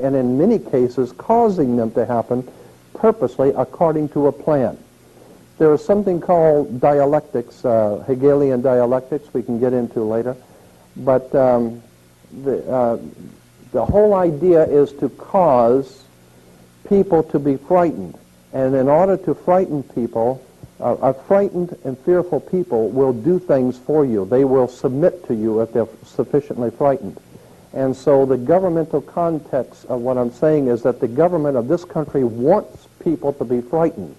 and in many cases causing them to happen purposely according to a plan. There is something called dialectics, Hegelian dialectics, we can get into later, but the whole idea is to cause people to be frightened, and in order to frighten people, a frightened and fearful people will do things for you. They will submit to you if they're sufficiently frightened. And so the governmental context of what I'm saying is that the government of this country wants people to be frightened.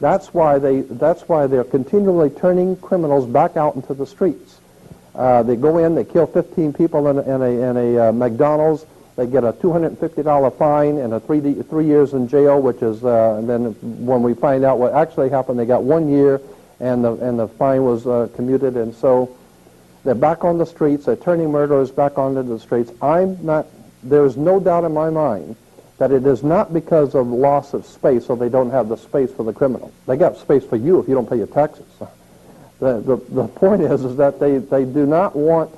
That's why they're continually turning criminals back out into the streets. They go in, they kill 15 people in a McDonald's, they get a $250 fine and a 3 years in jail, which is, and then when we find out what actually happened, they got 1 year and the fine was commuted, and so they're back on the streets, they're turning murderers back onto the streets. There is no doubt in my mind that it is not because of loss of space, so they don't have the space for the criminal. They got space for you if you don't pay your taxes. The point is that they do not want,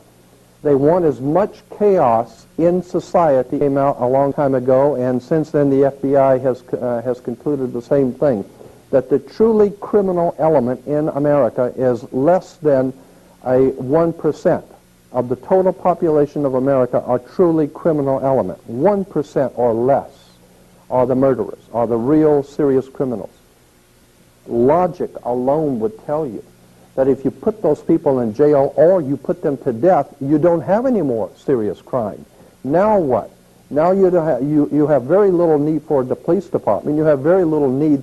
they want as much chaos in society. Came out a long time ago, and since then the FBI has concluded the same thing, that the truly criminal element in America is less than a 1% of the total population of America are truly criminal element. 1% or less are the murderers, are the real serious criminals. Logic alone would tell you that if you put those people in jail or you put them to death, you don't have any more serious crime. Now what? Now you have very little need for the police department. You have very little need.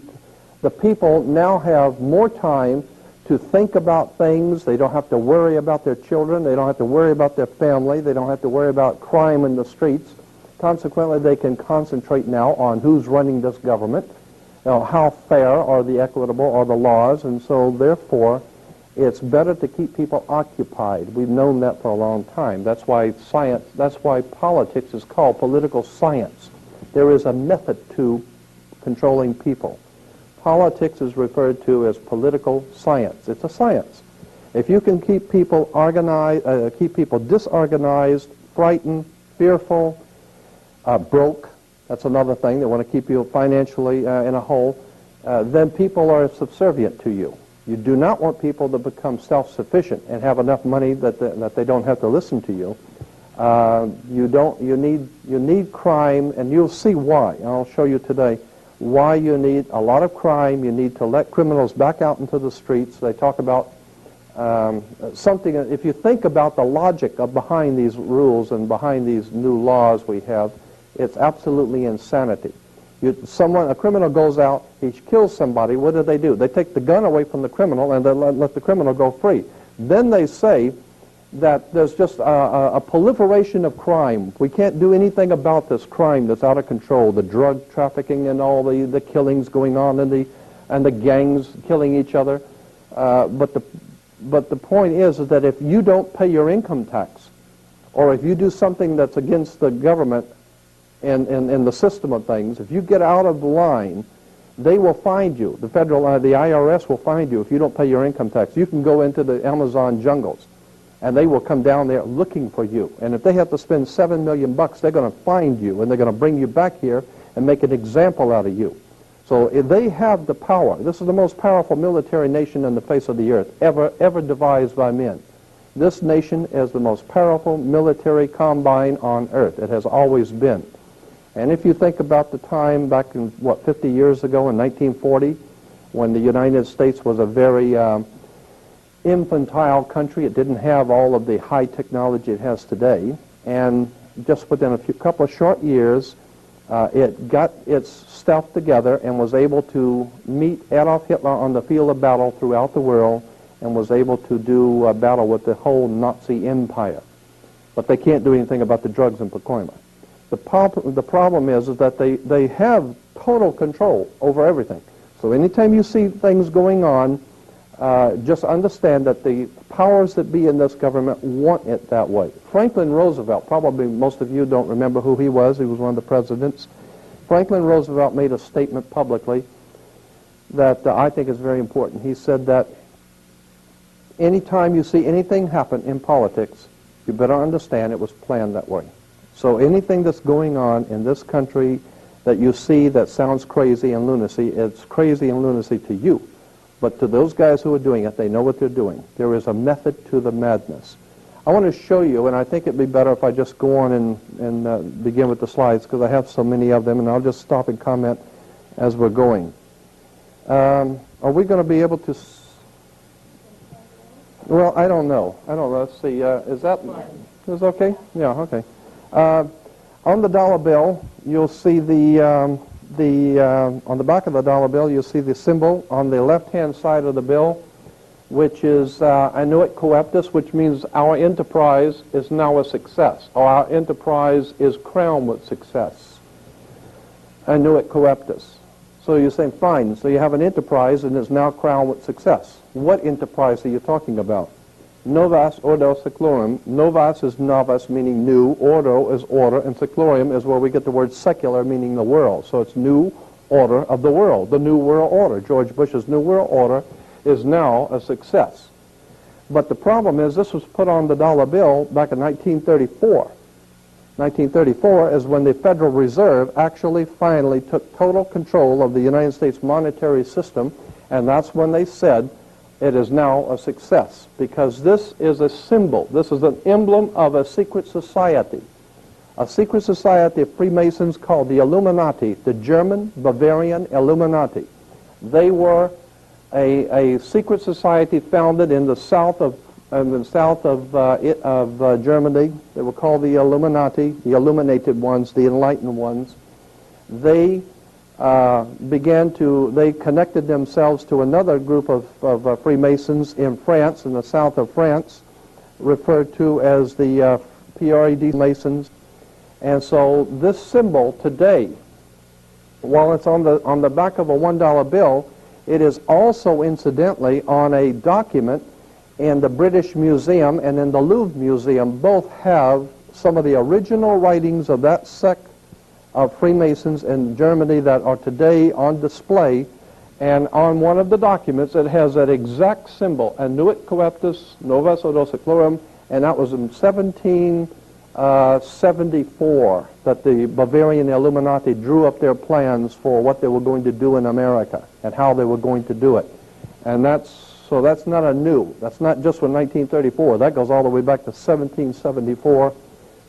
The people now have more time to think about things. They don't have to worry about their children. They don't have to worry about their family. They don't have to worry about crime in the streets. Consequently, they can concentrate now on who's running this government, how fair are the equitable are the laws, and so therefore it's better to keep people occupied. We've known that for a long time. That's why science, that's why politics is called political science. There is a method to controlling people. Politics is referred to as political science. It's a science. If you can keep people organized, keep people disorganized, frightened, fearful, broke, that's another thing. They want to keep you financially in a hole, then people are subservient to you. You do not want people to become self-sufficient and have enough money that they don't have to listen to you. You need crime, and you'll see why. I'll show you today why you need a lot of crime. You need to let criminals back out into the streets. They talk about something, if you think about the logic behind these rules and behind these new laws we have, it's absolutely insanity. A criminal goes out, he kills somebody, what do? They take the gun away from the criminal and they let the criminal go free. Then they say that there's just a proliferation of crime. We can't do anything about this crime that's out of control, the drug trafficking and all the killings going on and the gangs killing each other. But the point is that if you don't pay your income tax, or if you do something that's against the government and the system of things, if you get out of the line, they will find you. The IRS will find you if you don't pay your income tax. You can go into the Amazon jungles, and they will come down there looking for you. And if they have to spend $7 million, they're going to find you, and they're going to bring you back here and make an example out of you. So if they have the power. This is the most powerful military nation on the face of the earth, ever devised by men. This nation is the most powerful military combine on earth. It has always been. And if you think about the time back in, 50 years ago in 1940, when the United States was a very infantile country, it didn't have all of the high technology it has today, and just within a couple of short years, it got its stuff together and was able to meet Adolf Hitler on the field of battle throughout the world, and was able to do battle with the whole Nazi empire. But they can't do anything about the drugs in Pacoima. The problem is that they have total control over everything. So anytime you see things going on, just understand that the powers that be in this government want it that way. Franklin Roosevelt, probably most of you don't remember who he was. He was one of the presidents. Franklin Roosevelt made a statement publicly that I think is very important. He said that anytime you see anything happen in politics, you better understand it was planned that way. So anything that's going on in this country that you see that sounds crazy and lunacy, it's crazy and lunacy to you. But to those guys who are doing it, they know what they're doing. There is a method to the madness. I want to show you, and I think it'd be better if I just go on and begin with the slides, because I have so many of them, and I'll just stop and comment as we're going. Are we going to be able to... Well, I don't know. Let's see. Is that okay? Yeah, okay. On the dollar bill, you'll see on the back of the dollar bill, you'll see the symbol on the left-hand side of the bill, which is Annuit Coeptus, which means our enterprise is now a success, or our enterprise is crowned with success. Annuit Coeptus. So you're saying, fine, so you have an enterprise and it's now crowned with success. What enterprise are you talking about? Novus ordo seclorum. Novus is novus, meaning new. Ordo is order, and seclorum is where we get the word secular, meaning the world. So it's new order of the world, the new world order. George Bush's new world order is now a success. But the problem is this was put on the dollar bill back in 1934. 1934 is when the Federal Reserve actually finally took total control of the United States monetary system, and that's when they said it is now a success, because this is a symbol. This is an emblem of a secret society of Freemasons called the Illuminati, the German Bavarian Illuminati. They were a secret society founded in the south of Germany. They were called the Illuminati, the illuminated ones, the enlightened ones. They they connected themselves to another group of Freemasons in France, in the south of France, referred to as the PRED Masons. And so this symbol today, while it's on the back of a $1 bill, it is also incidentally on a document in the British Museum and in the Louvre Museum. Both have some of the original writings of that sect of Freemasons in Germany that are today on display, and on one of the documents it has that exact symbol, Annuit Coeptus Novus Ordo Seclorum, and that was in 1774 that the Bavarian Illuminati drew up their plans for what they were going to do in America and how they were going to do it. And that's not that's not just from 1934, that goes all the way back to 1774.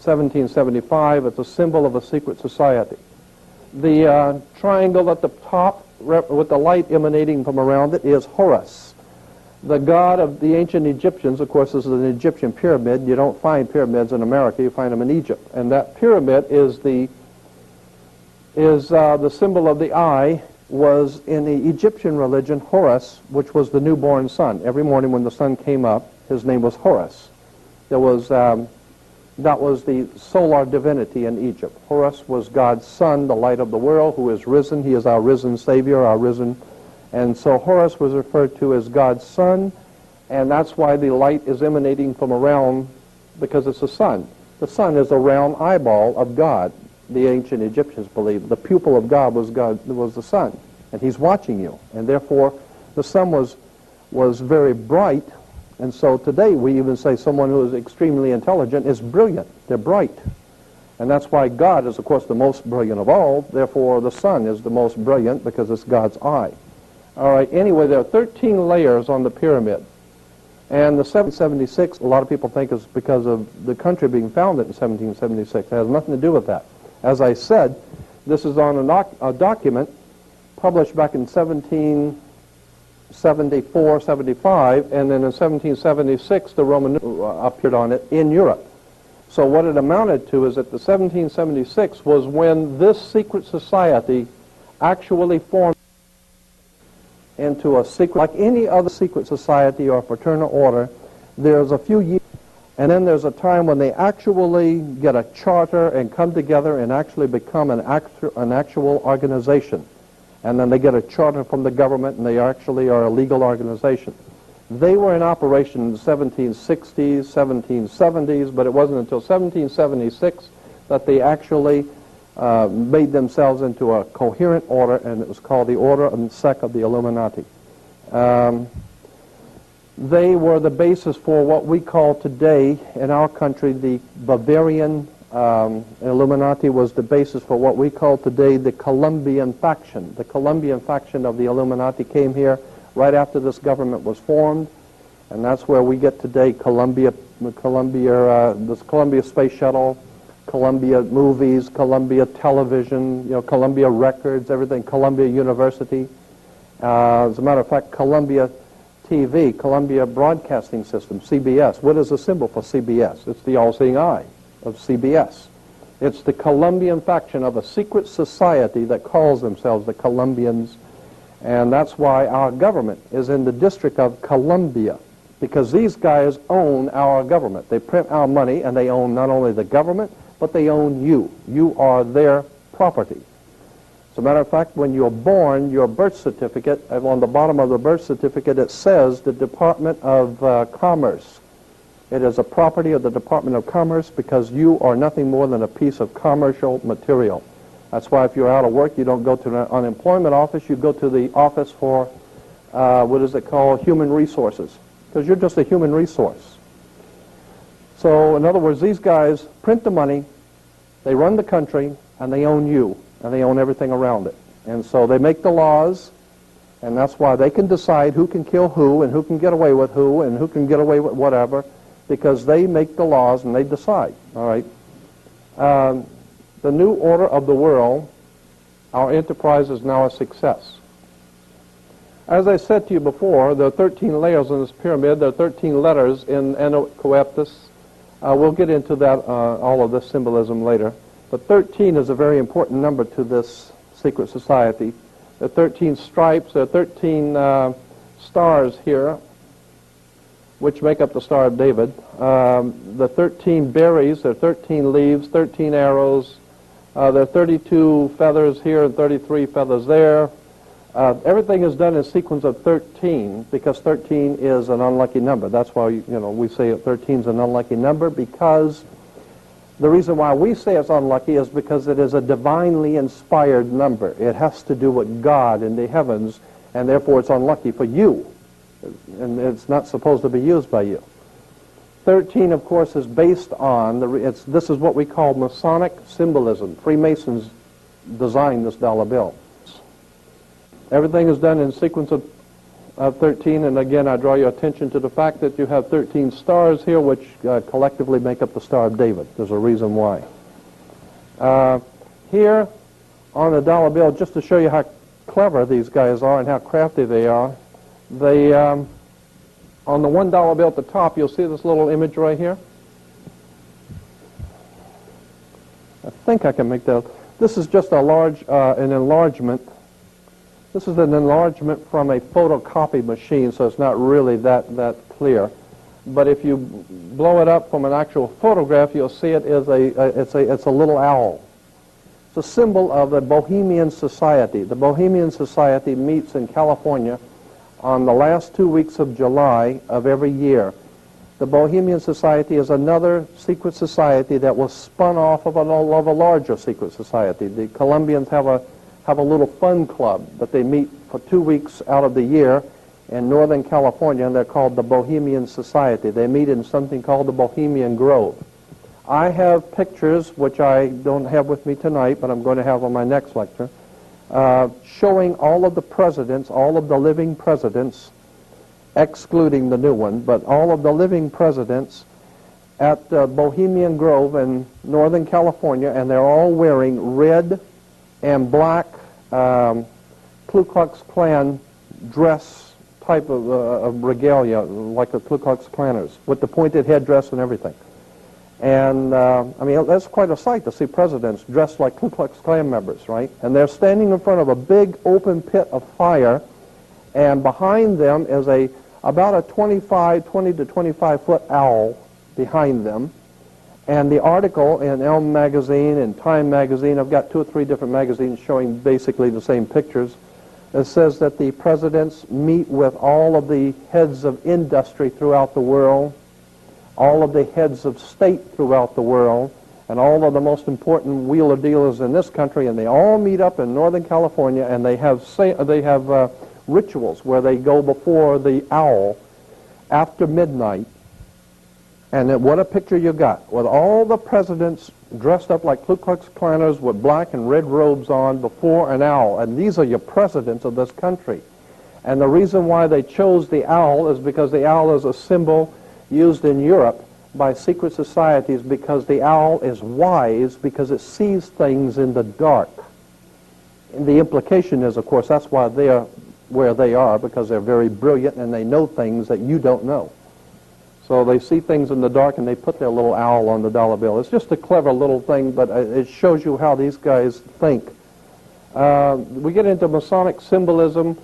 1775, it's a symbol of a secret society. The triangle at the top with the light emanating from around it is Horus, the god of the ancient Egyptians. Of course, this is an Egyptian pyramid. You don't find pyramids in America, you find them in Egypt. And that pyramid is the symbol of the eye, was in the Egyptian religion Horus, which was the newborn sun. Every morning when the sun came up, his name was Horus. That was the solar divinity in Egypt. Horus was God's son, the light of the world, who is risen. He is our risen Savior, our risen. And so Horus was referred to as God's son, and that's why the light is emanating from around, because it's the sun. The sun is a round eyeball of God. The ancient Egyptians believed the pupil of God was the sun, and he's watching you. And therefore, the sun was very bright. And so today we even say someone who is extremely intelligent is brilliant. They're bright. And that's why God is, of course, the most brilliant of all. Therefore, the sun is the most brilliant because it's God's eye. All right, anyway, there are 13 layers on the pyramid. And the 1776, a lot of people think is because of the country being founded in 1776. It has nothing to do with that. As I said, this is on a document published back in 1774, 75, and then in 1776 the Roman appeared on it in Europe. So what it amounted to is that the 1776 was when this secret society actually formed into a secret, like any other secret society or fraternal order. There's a few years, and then there's a time when they actually get a charter and come together and actually become an actual organization. And then they get a charter from the government, and they actually are a legal organization. They were in operation in the 1760s, 1770s, but it wasn't until 1776 that they actually made themselves into a coherent order, and it was called the Order and Sect of the Illuminati. They were the basis for what we call today in our country the Bavarian Illuminati was the basis for what we call today the Colombian faction. The Colombian faction of the Illuminati came here right after this government was formed, and that's where we get today Columbia Space Shuttle, Columbia Movies, Columbia Television, Columbia Records, everything, Columbia University. As a matter of fact, Columbia TV, Columbia Broadcasting System, CBS. What is the symbol for CBS? It's the all-seeing eye of CBS. It's the Colombian faction of a secret society that calls themselves the Colombians, and that's why our government is in the District of Columbia, because these guys own our government. They print our money, and they own not only the government, but they own you. You are their property. As a matter of fact, when you're born, your birth certificate, on the bottom of the birth certificate, it says the Department of Commerce. It is a property of the Department of Commerce because you are nothing more than a piece of commercial material. That's why if you're out of work, you don't go to an unemployment office, you go to the office for, what is it called, human resources, because you're just a human resource. So, in other words, these guys print the money, they run the country, and they own you, and they own everything around it. And so they make the laws, and that's why they can decide who can kill who, and who can get away with who, and who can get away with whatever, because they make the laws and they decide, all right? The new order of the world, our enterprise is now a success. As I said to you before, there are 13 layers in this pyramid. There are 13 letters in Coeptus. We'll get into that, all of this symbolism later. But 13 is a very important number to this secret society. There are 13 stripes. There are 13 stars here, which make up the Star of David. The 13 berries, there are 13 leaves, 13 arrows. There are 32 feathers here and 33 feathers there. Everything is done in sequence of 13 because 13 is an unlucky number. That's why we say 13 is an unlucky number, because the reason why we say it's unlucky is because it is a divinely inspired number. It has to do with God in the heavens, and therefore it's unlucky for you. And it's not supposed to be used by you. 13, of course, is based on, this is what we call Masonic Symbolism. Freemasons designed this dollar bill. Everything is done in sequence of 13, and again, I draw your attention to the fact that you have 13 stars here, which collectively make up the Star of David. There's a reason why. Here on the dollar bill, just to show you how clever these guys are and how crafty they are, they, on the $1 bill at the top, you'll see this little image right here. I think I can make that. This is just an enlargement. This is an enlargement from a photocopy machine, so it's not really that clear. But if you blow it up from an actual photograph, you'll see it is it's a little owl. It's a symbol of the Bohemian Society. The Bohemian Society meets in California on the last 2 weeks of July of every year. The Bohemian Society is another secret society that was spun off of a larger secret society. The Colombians have a little fun club, but they meet for 2 weeks out of the year in Northern California, and they're called the Bohemian Society. They meet in something called the Bohemian Grove. I have pictures, which I don't have with me tonight, but I'm going to have on my next lecture, showing all of the presidents, all of the living presidents, excluding the new one, but all of the living presidents at Bohemian Grove in Northern California, and they're all wearing red and black Ku Klux Klan dress type of regalia, like the Ku Klux Klanners, with the pointed headdress and everything. And, I mean, that's quite a sight to see presidents dressed like Ku Klux Klan members, right? And they're standing in front of a big open pit of fire, and behind them is about a 20 to 25-foot owl behind them. And the article in Elm magazine and Time magazine, I've got 2 or 3 different magazines showing basically the same pictures. It says that the presidents meet with all of the heads of industry throughout the world, all of the heads of state throughout the world, and all of the most important wheeler dealers in this country, and they all meet up in Northern California, and they have rituals where they go before the owl after midnight, And then what a picture you got, with all the presidents dressed up like Ku Klux Klanners with black and red robes on before an owl. And these are your presidents of this country. And the reason why they chose the owl is because the owl is a symbol used in Europe by secret societies, because the owl is wise because it sees things in the dark. And the implication is, of course, that's why they're where they are, because they're very brilliant and they know things that you don't know. So they see things in the dark and they put their little owl on the dollar bill. It's just a clever little thing, but it shows you how these guys think. We get into Masonic symbolism.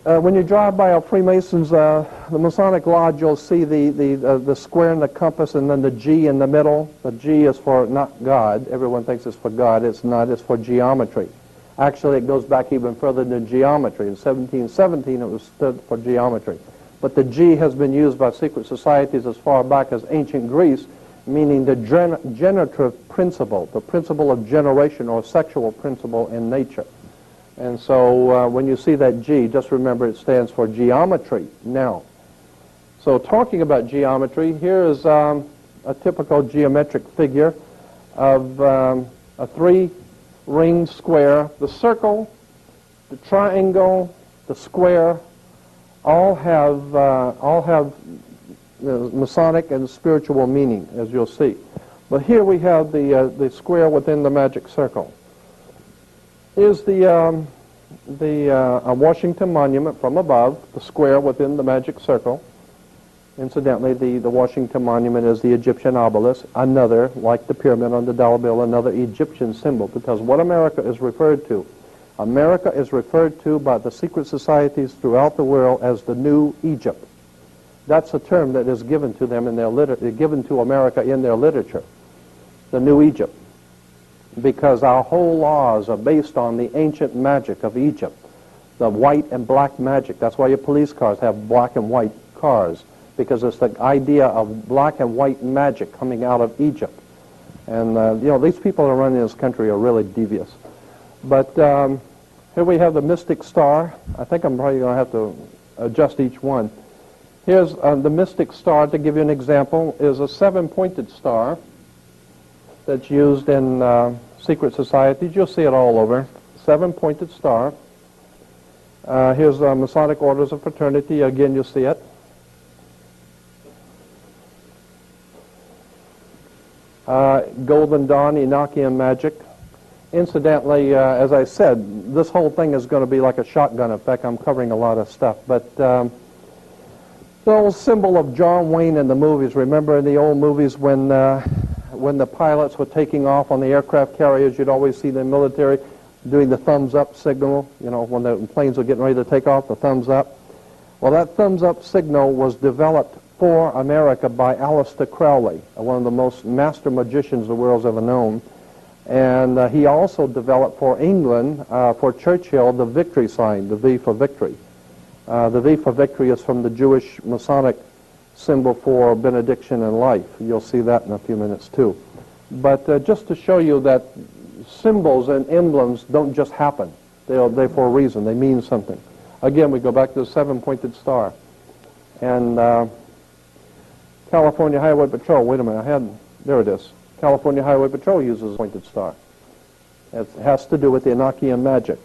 When you drive by a Freemasons, the Masonic Lodge, you'll see the square and the compass and then the G in the middle. The G is for not God. Everyone thinks it's for God. It's not. It's for geometry. Actually, it goes back even further than geometry. In 1717, it was stood for geometry. But the G has been used by secret societies as far back as ancient Greece, meaning the generative principle, the principle of generation or sexual principle in nature. And so when you see that G, just remember it stands for geometry now. So talking about geometry, here is a typical geometric figure of a three-ring square. The circle, the triangle, the square all have Masonic and spiritual meaning, as you'll see. But here we have the square within the magic circle. Here's the Washington Monument from above, the square within the magic circle. Incidentally, the Washington Monument is the Egyptian obelisk, another, like the pyramid on the dollar bill, another Egyptian symbol, because what America is referred to by the secret societies throughout the world as the New Egypt. That's a term that is given to them in their given to America in their literature, the New Egypt, because our whole laws are based on the ancient magic of Egypt, the white and black magic. That's why your police cars have black and white cars, because it's the idea of black and white magic coming out of Egypt. And, these people that are running this country are really devious. But here we have the mystic star. I think I'm probably going to have to adjust each one. Here's the mystic star, to give you an example, is a seven-pointed star that's used in secret societies. You'll see it all over. Seven-pointed star. Here's Masonic Orders of Fraternity. Again, you'll see it. Golden Dawn, Enochian magic. Incidentally, as I said, this whole thing is going to be like a shotgun effect. I'm covering a lot of stuff. But the old symbol of John Wayne in the movies, remember in the old movies when the pilots were taking off on the aircraft carriers, you'd always see the military doing the thumbs up signal, when the planes were getting ready to take off, the thumbs up. Well, that thumbs up signal was developed for America by Aleister Crowley, one of the most master magicians the world's ever known. And he also developed for England, for Churchill, the victory sign, the V for victory. The V for victory is from the Jewish Masonic symbol for benediction and life. You'll see that in a few minutes too. But just to show you that symbols and emblems don't just happen. They're for a reason. They mean something. Again, we go back to the seven-pointed star. And California Highway Patrol, wait a minute, there it is. California Highway Patrol uses a pointed star. It has to do with the Enochian magic.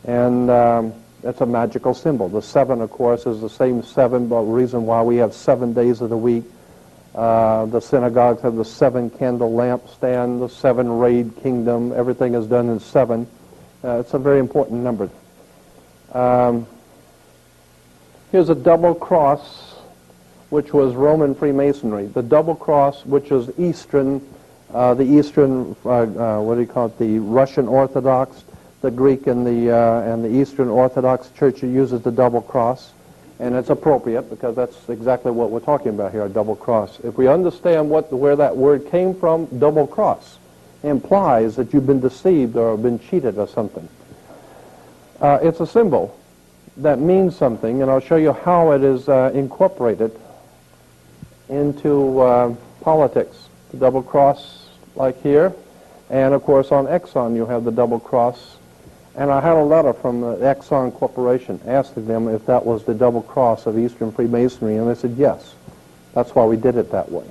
And it's a magical symbol. The seven, of course, is the same seven, but the reason why we have 7 days of the week. The synagogues have the 7-candle lampstand, the 7-rayed kingdom. Everything is done in 7. It's a very important number. Here's a double cross, which was Roman Freemasonry. The double cross, which is Eastern, what do you call it, the Russian Orthodox, the Greek and the Eastern Orthodox Church uses the double cross. And it's appropriate because that's exactly what we're talking about here, a double cross. If we understand where that word came from, double cross implies that you've been deceived or been cheated or something. It's a symbol that means something, and I'll show you how it is incorporated into politics. The double cross, like here, and of course on Exxon you have the double cross. And I had a letter from the Exxon Corporation asking them if that was the double cross of Eastern Freemasonry, and they said yes. That's why we did it that way.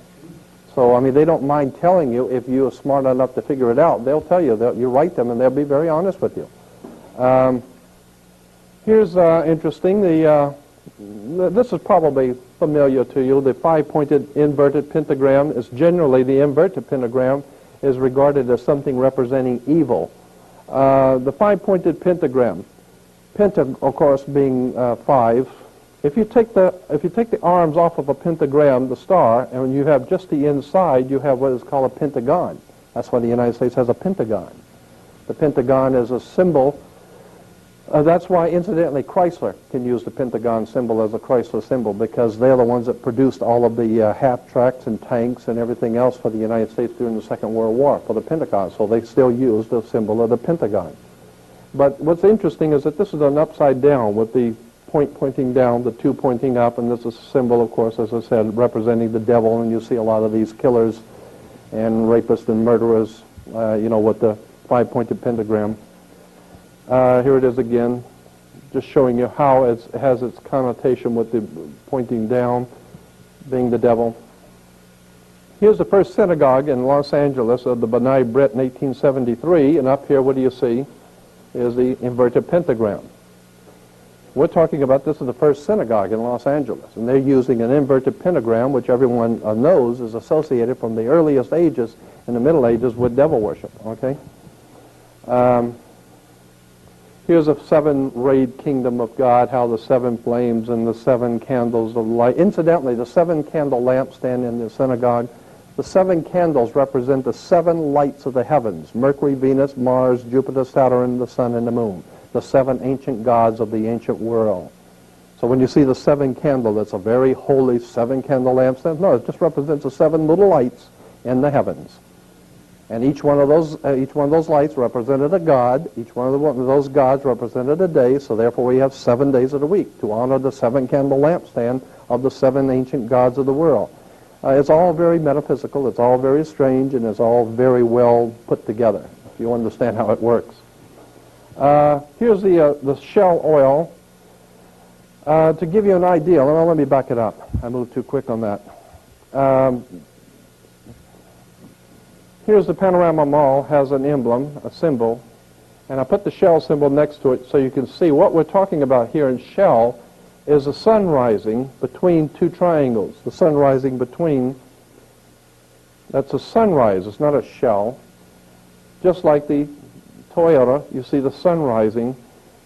So, I mean, they don't mind telling you if you're smart enough to figure it out. They'll tell you. You write them, and they'll be very honest with you. Here's interesting. This is probably familiar to you. The five-pointed inverted pentagram is generally, the inverted pentagram is regarded as something representing evil. The five-pointed pentagram, penta, of course, being five. If you take the arms off of a pentagram, the star, and when you have just the inside, you have what is called a pentagon. That's why the United States has a pentagon. The pentagon is a symbol. That's why, incidentally, Chrysler can use the pentagon symbol as a Chrysler symbol, because they're the ones that produced all of the half-tracks and tanks and everything else for the United States during the Second World War for the Pentagon. So they still use the symbol of the pentagon. But what's interesting is that this is an upside down with the point pointing down, the two pointing up, and this is a symbol, of course, as I said, representing the devil, and you see a lot of these killers and rapists and murderers, with the five-pointed pentagram. Here it is again, just showing you how it has its connotation with the pointing down being the devil. Here's the first synagogue in Los Angeles of the B'nai B'rith in 1873, and up here, what do you see, is the inverted pentagram. We're talking about this is the first synagogue in Los Angeles, and they're using an inverted pentagram, which everyone knows is associated from the earliest ages in the Middle Ages with devil worship, okay? Here's a seven-rayed kingdom of God, how the seven flames and the seven candles of light. Incidentally, the seven-candle lampstand in the synagogue, the seven candles represent the seven lights of the heavens: Mercury, Venus, Mars, Jupiter, Saturn, the sun, and the moon, the seven ancient gods of the ancient world. So when you see the seven candle, that's a very holy seven-candle lampstand. No, it just represents the seven little lights in the heavens. And each one of those lights represented a god. Each one of those gods represented a day. So therefore, we have 7 days of the week to honor the seven-candle lampstand of the seven ancient gods of the world. It's all very metaphysical. It's all very strange, and it's all very well put together, if you understand how it works. Here's the shell oil. To give you an idea, let me back it up. I moved too quick on that. Here's the Panorama Mall, has an emblem, a symbol, and I put the shell symbol next to it so you can see what we're talking about here in shell is the sun rising between two triangles. The sun rising between, that's a sunrise, it's not a shell. Just like the Toyota, you see the sun rising,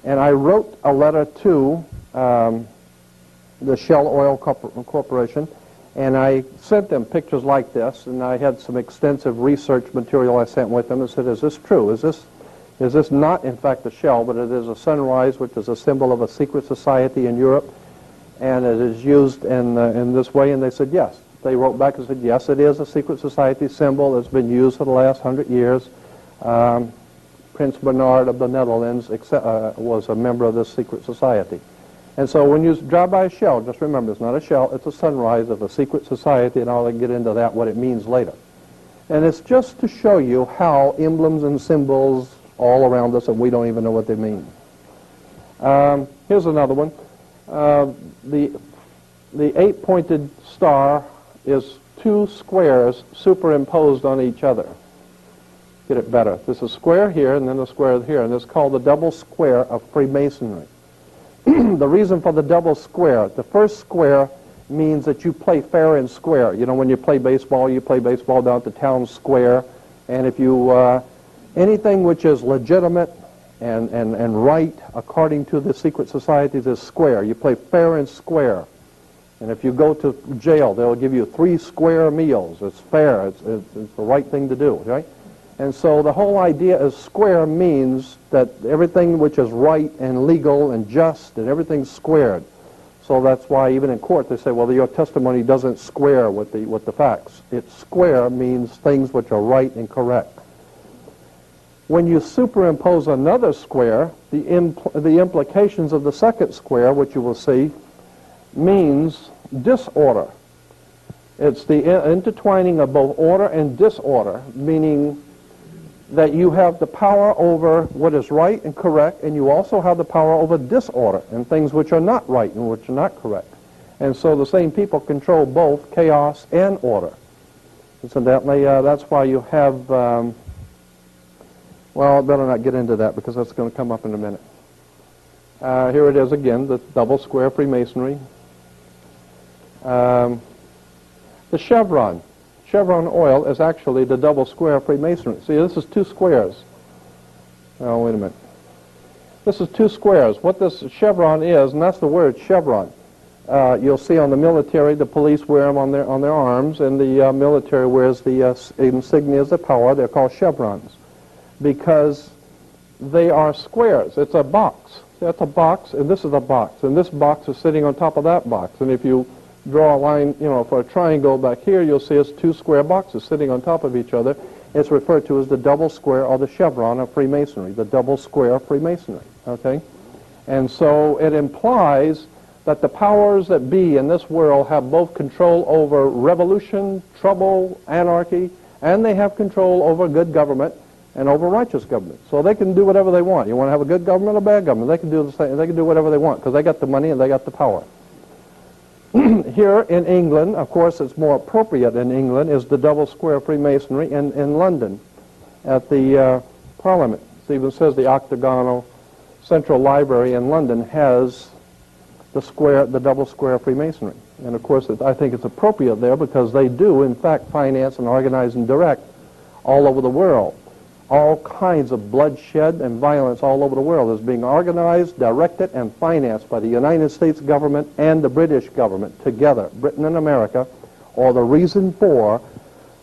and I wrote a letter to the Shell Oil Corporation, and I sent them pictures like this, and I had some extensive research material I sent with them and said, is this true? Is this not, in fact, a shell, but it is a sunrise, which is a symbol of a secret society in Europe, and it is used in this way? And they said, yes. They wrote back and said, yes, it is a secret society symbol. It's been used for the last 100 years. Prince Bernard of the Netherlands was a member of this secret society. And so when you drive by a shell, just remember, it's not a shell, it's a sunrise of a secret society, and I'll get into that, what it means later. And it's just to show you how emblems and symbols all around us, and we don't even know what they mean. Here's another one. The eight-pointed star is two squares superimposed on each other. Get it better. There's a square here and then a square here, and it's called the double square of Freemasonry. The reason for the double square, the first square means that you play fair and square. You know, when you play baseball down at the town square, and if you, anything which is legitimate and right according to the secret societies is square. You play fair and square. And if you go to jail, they'll give you 3 square meals. It's fair. It's the right thing to do, right? And so the whole idea is square means that everything which is right and legal and just and everything's squared. So that's why even in court they say, well, your testimony doesn't square with the facts. It's square means things which are right and correct. When you superimpose another square, the implications of the second square, which you will see, means disorder. It's the intertwining of both order and disorder, meaning that you have the power over what is right and correct, and you also have the power over disorder and things which are not right and which are not correct. And so the same people control both chaos and order. Incidentally, that's why you have, well, I better not get into that because that's going to come up in a minute. Here it is again, the double square Freemasonry. The chevron oil is actually the double square Freemasonry. See, this is two squares. Oh, wait a minute. This is two squares. What this chevron is, and that's the word chevron. You'll see on the military, the police wear them on their arms, and the military wears the insignias of power. They're called chevrons because they are squares. It's a box. That's a box, and this is a box, and this box is sitting on top of that box. And if you draw a line, for a triangle back here, you'll see it's two square boxes sitting on top of each other. It's referred to as the double square or the chevron of Freemasonry, the double square of Freemasonry. Okay, and so it implies that the powers that be in this world have both control over revolution, trouble, anarchy, and they have control over good government and over righteous government. So they can do whatever they want. You want to have a good government or bad government? They can do the same. They can do whatever they want because they got the money and they got the power. Here in England, of course, it's more appropriate in England, is the double square Freemasonry in London at the Parliament. It even says the octagonal Central Library in London has the double square Freemasonry. And of course, I think it's appropriate there because they do, in fact, finance and organize and direct all over the world. All kinds of bloodshed and violence all over the world is being organized, directed, and financed by the United States government and the British government together. Britain and America are the reason for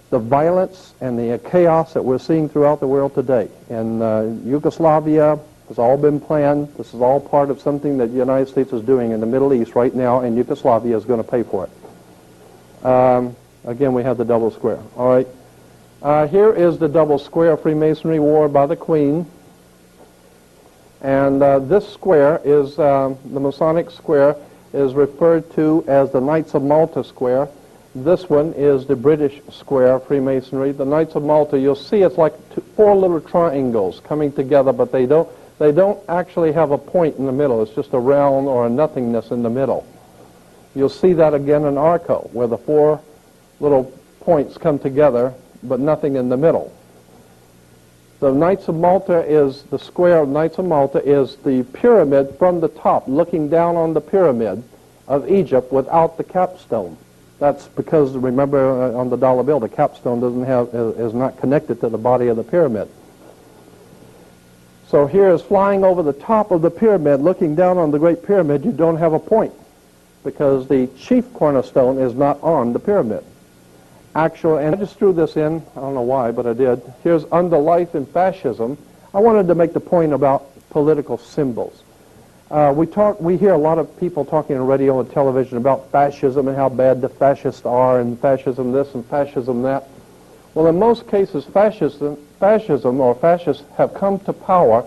the violence and the chaos that we're seeing throughout the world today. In Yugoslavia, it's all been planned. This is all part of something that the United States is doing in the Middle East right now, and Yugoslavia is going to pay for it. Again, we have the double square. All right. Here is the double square Freemasonry worn by the Queen. And this square is, the Masonic square is referred to as the Knights of Malta square. This one is the British square Freemasonry. The Knights of Malta, you'll see it's like four little triangles coming together, but they don't actually have a point in the middle. It's just a round or a nothingness in the middle. You'll see that again in Arco, where the four little points come together, but nothing in the middle. The Knights of Malta is, the square of Knights of Malta is the pyramid from the top, looking down on the pyramid of Egypt without the capstone. That's because, remember, on the dollar bill, the capstone is not connected to the body of the pyramid. So here is flying over the top of the pyramid, looking down on the Great Pyramid, you don't have a point because the chief cornerstone is not on the pyramid. And I just threw this in, I don't know why, but I did. Here's Under Life in Fascism. I wanted to make the point about political symbols. We hear a lot of people talking on radio and television about fascism and how bad the fascists are and fascism this and fascism that. Well, in most cases, fascism or fascists have come to power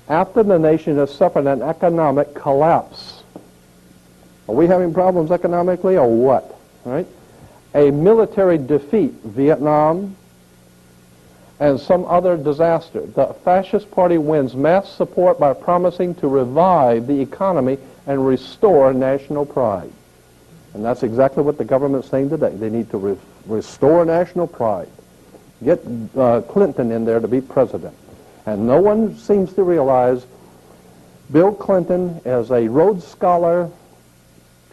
after the nation has suffered an economic collapse. Are we having problems economically or what? Right? A military defeat, Vietnam, and some other disaster. The fascist party wins mass support by promising to revive the economy and restore national pride. And that's exactly what the government's saying today. They need to restore national pride. Get Clinton in there to be president. And no one seems to realize Bill Clinton, as a Rhodes Scholar,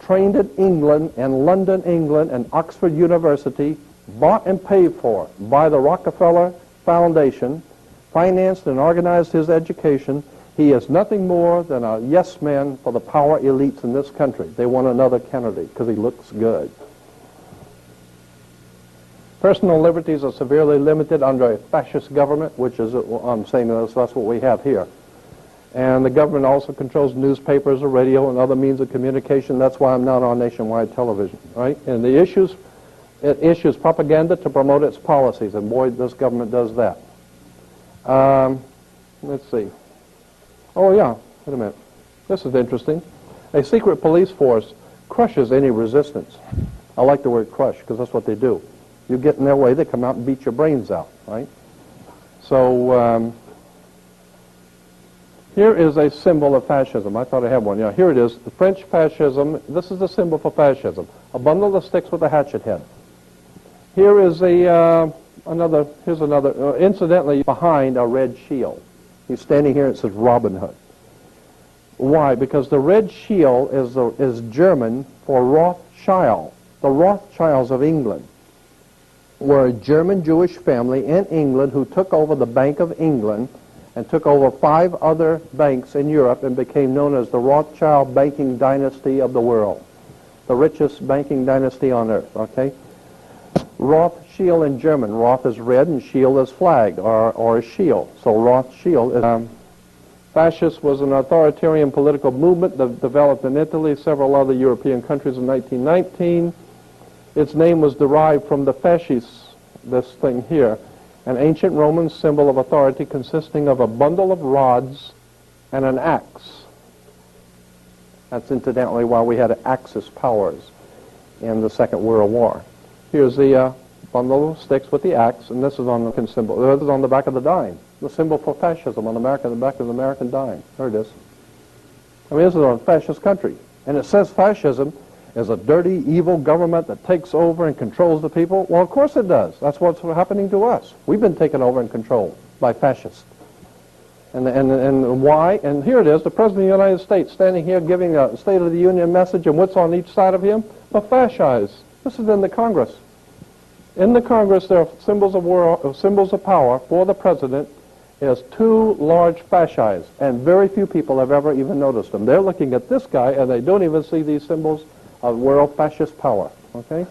trained in England and London, England, and Oxford University, bought and paid for by the Rockefeller Foundation, financed and organized his education. He is nothing more than a yes man for the power elites in this country. They want another Kennedy because he looks good. Personal liberties are severely limited under a fascist government, which is, I'm saying that's what we have here. And the government also controls newspapers, the radio, and other means of communication. That's why I'm not on nationwide television, right? And it issues propaganda to promote its policies, and boy, this government does that. Let's see. Oh, yeah, wait a minute. This is interesting. A secret police force crushes any resistance. I like the word crush, because that's what they do. You get in their way, they come out and beat your brains out, right? So, Here is a symbol of fascism. I thought I had one. Yeah, here it is. The French fascism. This is the symbol for fascism. A bundle of sticks with a hatchet head. Here is here's another, incidentally, behind a red shield. He's standing here, it says Robin Hood. Why? Because the red shield is German for Rothschild. The Rothschilds of England were a German Jewish family in England who took over the Bank of England and took over 5 other banks in Europe and became known as the Rothschild banking dynasty of the world. The richest banking dynasty on earth, okay? Rothschild in German. Roth is red and shield is flag or a shield. So Rothschild is... Fascist was an authoritarian political movement that developed in Italy, several other European countries in 1919. Its name was derived from the fasces, this thing here, an ancient Roman symbol of authority consisting of a bundle of rods and an axe. That's incidentally why we had Axis powers in the Second World War. Here's the bundle of sticks with the axe, and this is on the symbol. This is on the back of the dime. The symbol for fascism on the back of the American dime. There it is. I mean, this is a fascist country. And it says fascism is a dirty, evil government that takes over and controls the people. Well, of course it does. That's what's happening to us. We've been taken over and controlled by fascists. And why? And here it is, the President of the United States standing here giving a State of the Union message, and what's on each side of him? The fascists. This is in the Congress. In the Congress, there are symbols of power for the President. Has 2 large fasces, and very few people have ever even noticed them. They're looking at this guy, and they don't even see these symbols of world fascist power, okay?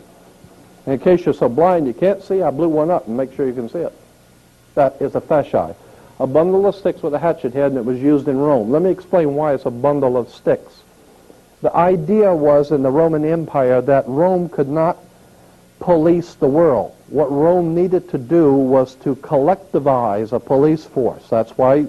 And in case you're so blind you can't see, I blew one up and make sure you can see it. That is a fasci. A bundle of sticks with a hatchet head, and it was used in Rome. Let me explain why it's a bundle of sticks. The idea was in the Roman Empire that Rome could not police the world. What Rome needed to do was to collectivize a police force. That's why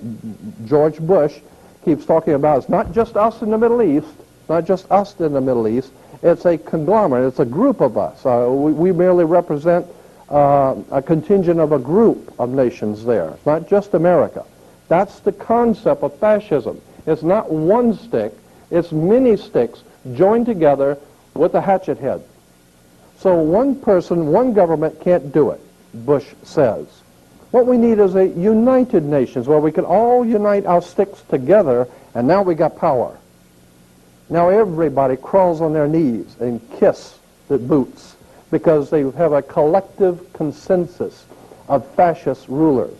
George Bush keeps talking about it's not just us in the Middle East, not just us in the Middle East, it's a conglomerate, it's a group of us. We merely represent a contingent of a group of nations there. It's not just America. That's the concept of fascism. It's not one stick, it's many sticks joined together with a hatchet head. So one person, one government can't do it, Bush says. What we need is a united nations where we can all unite our sticks together, and now we got power. Now everybody crawls on their knees and kiss the boots because they have a collective consensus of fascist rulers.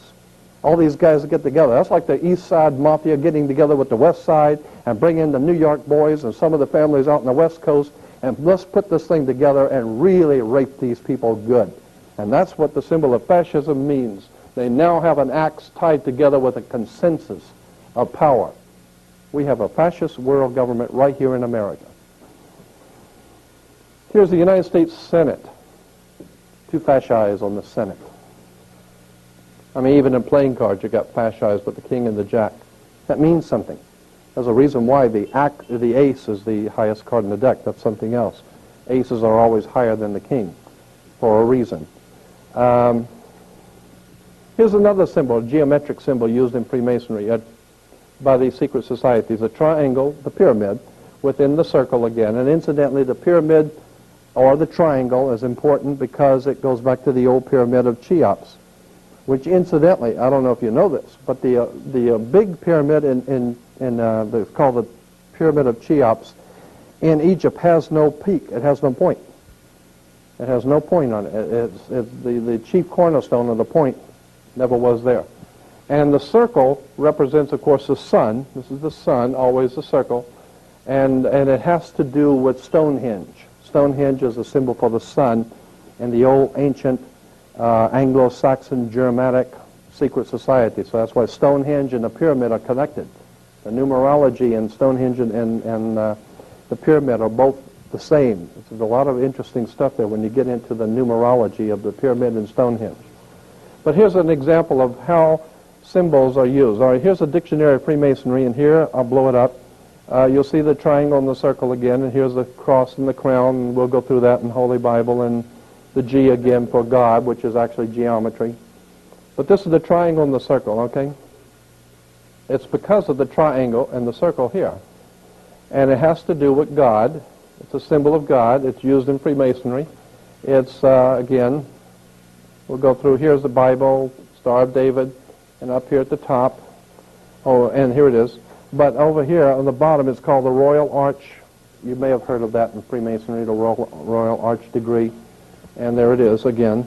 All these guys get together. That's like the East Side Mafia getting together with the West Side and bring in the New York boys and some of the families out on the West Coast, and let's put this thing together and really rape these people good. And that's what the symbol of fascism means. They now have an axe tied together with a consensus of power. We have a fascist world government right here in America. Here's the United States Senate. 2 fasces on the Senate. I mean, even in playing cards, you got fasces with the king and the jack. That means something. There's a reason why the ace is the highest card in the deck. That's something else. Aces are always higher than the king for a reason. Here's another symbol, a geometric symbol used in Freemasonry by these secret societies. A triangle, the pyramid, within the circle again. And incidentally, the pyramid or the triangle is important because it goes back to the old pyramid of Cheops, which incidentally, I don't know if you know this, but the big pyramid it's called the Pyramid of Cheops in Egypt has no peak. It has no point. It has no point on it. It's the chief cornerstone of the point never was there. And the circle represents, of course, the sun. This is the sun, always the circle. And it has to do with Stonehenge. Stonehenge is a symbol for the sun in the old ancient Anglo-Saxon Germanic secret society. So that's why Stonehenge and the pyramid are connected. The numerology in Stonehenge and the pyramid are both the same. There's a lot of interesting stuff there when you get into the numerology of the pyramid and Stonehenge. But here's an example of how symbols are used. All right, here's a dictionary of Freemasonry, and here, I'll blow it up. You'll see the triangle and the circle again, and here's the cross and the crown, and we'll go through that in Holy Bible, and the G again for God, which is actually geometry. But this is the triangle and the circle, okay? It's because of the triangle and the circle here. And it has to do with God. It's a symbol of God. It's used in Freemasonry. It's, again, we'll go through. Here's the Bible, Star of David, and up here at the top. Oh, and here it is. But over here on the bottom, it's called the Royal Arch. You may have heard of that in Freemasonry, the Royal Arch degree. And there it is again.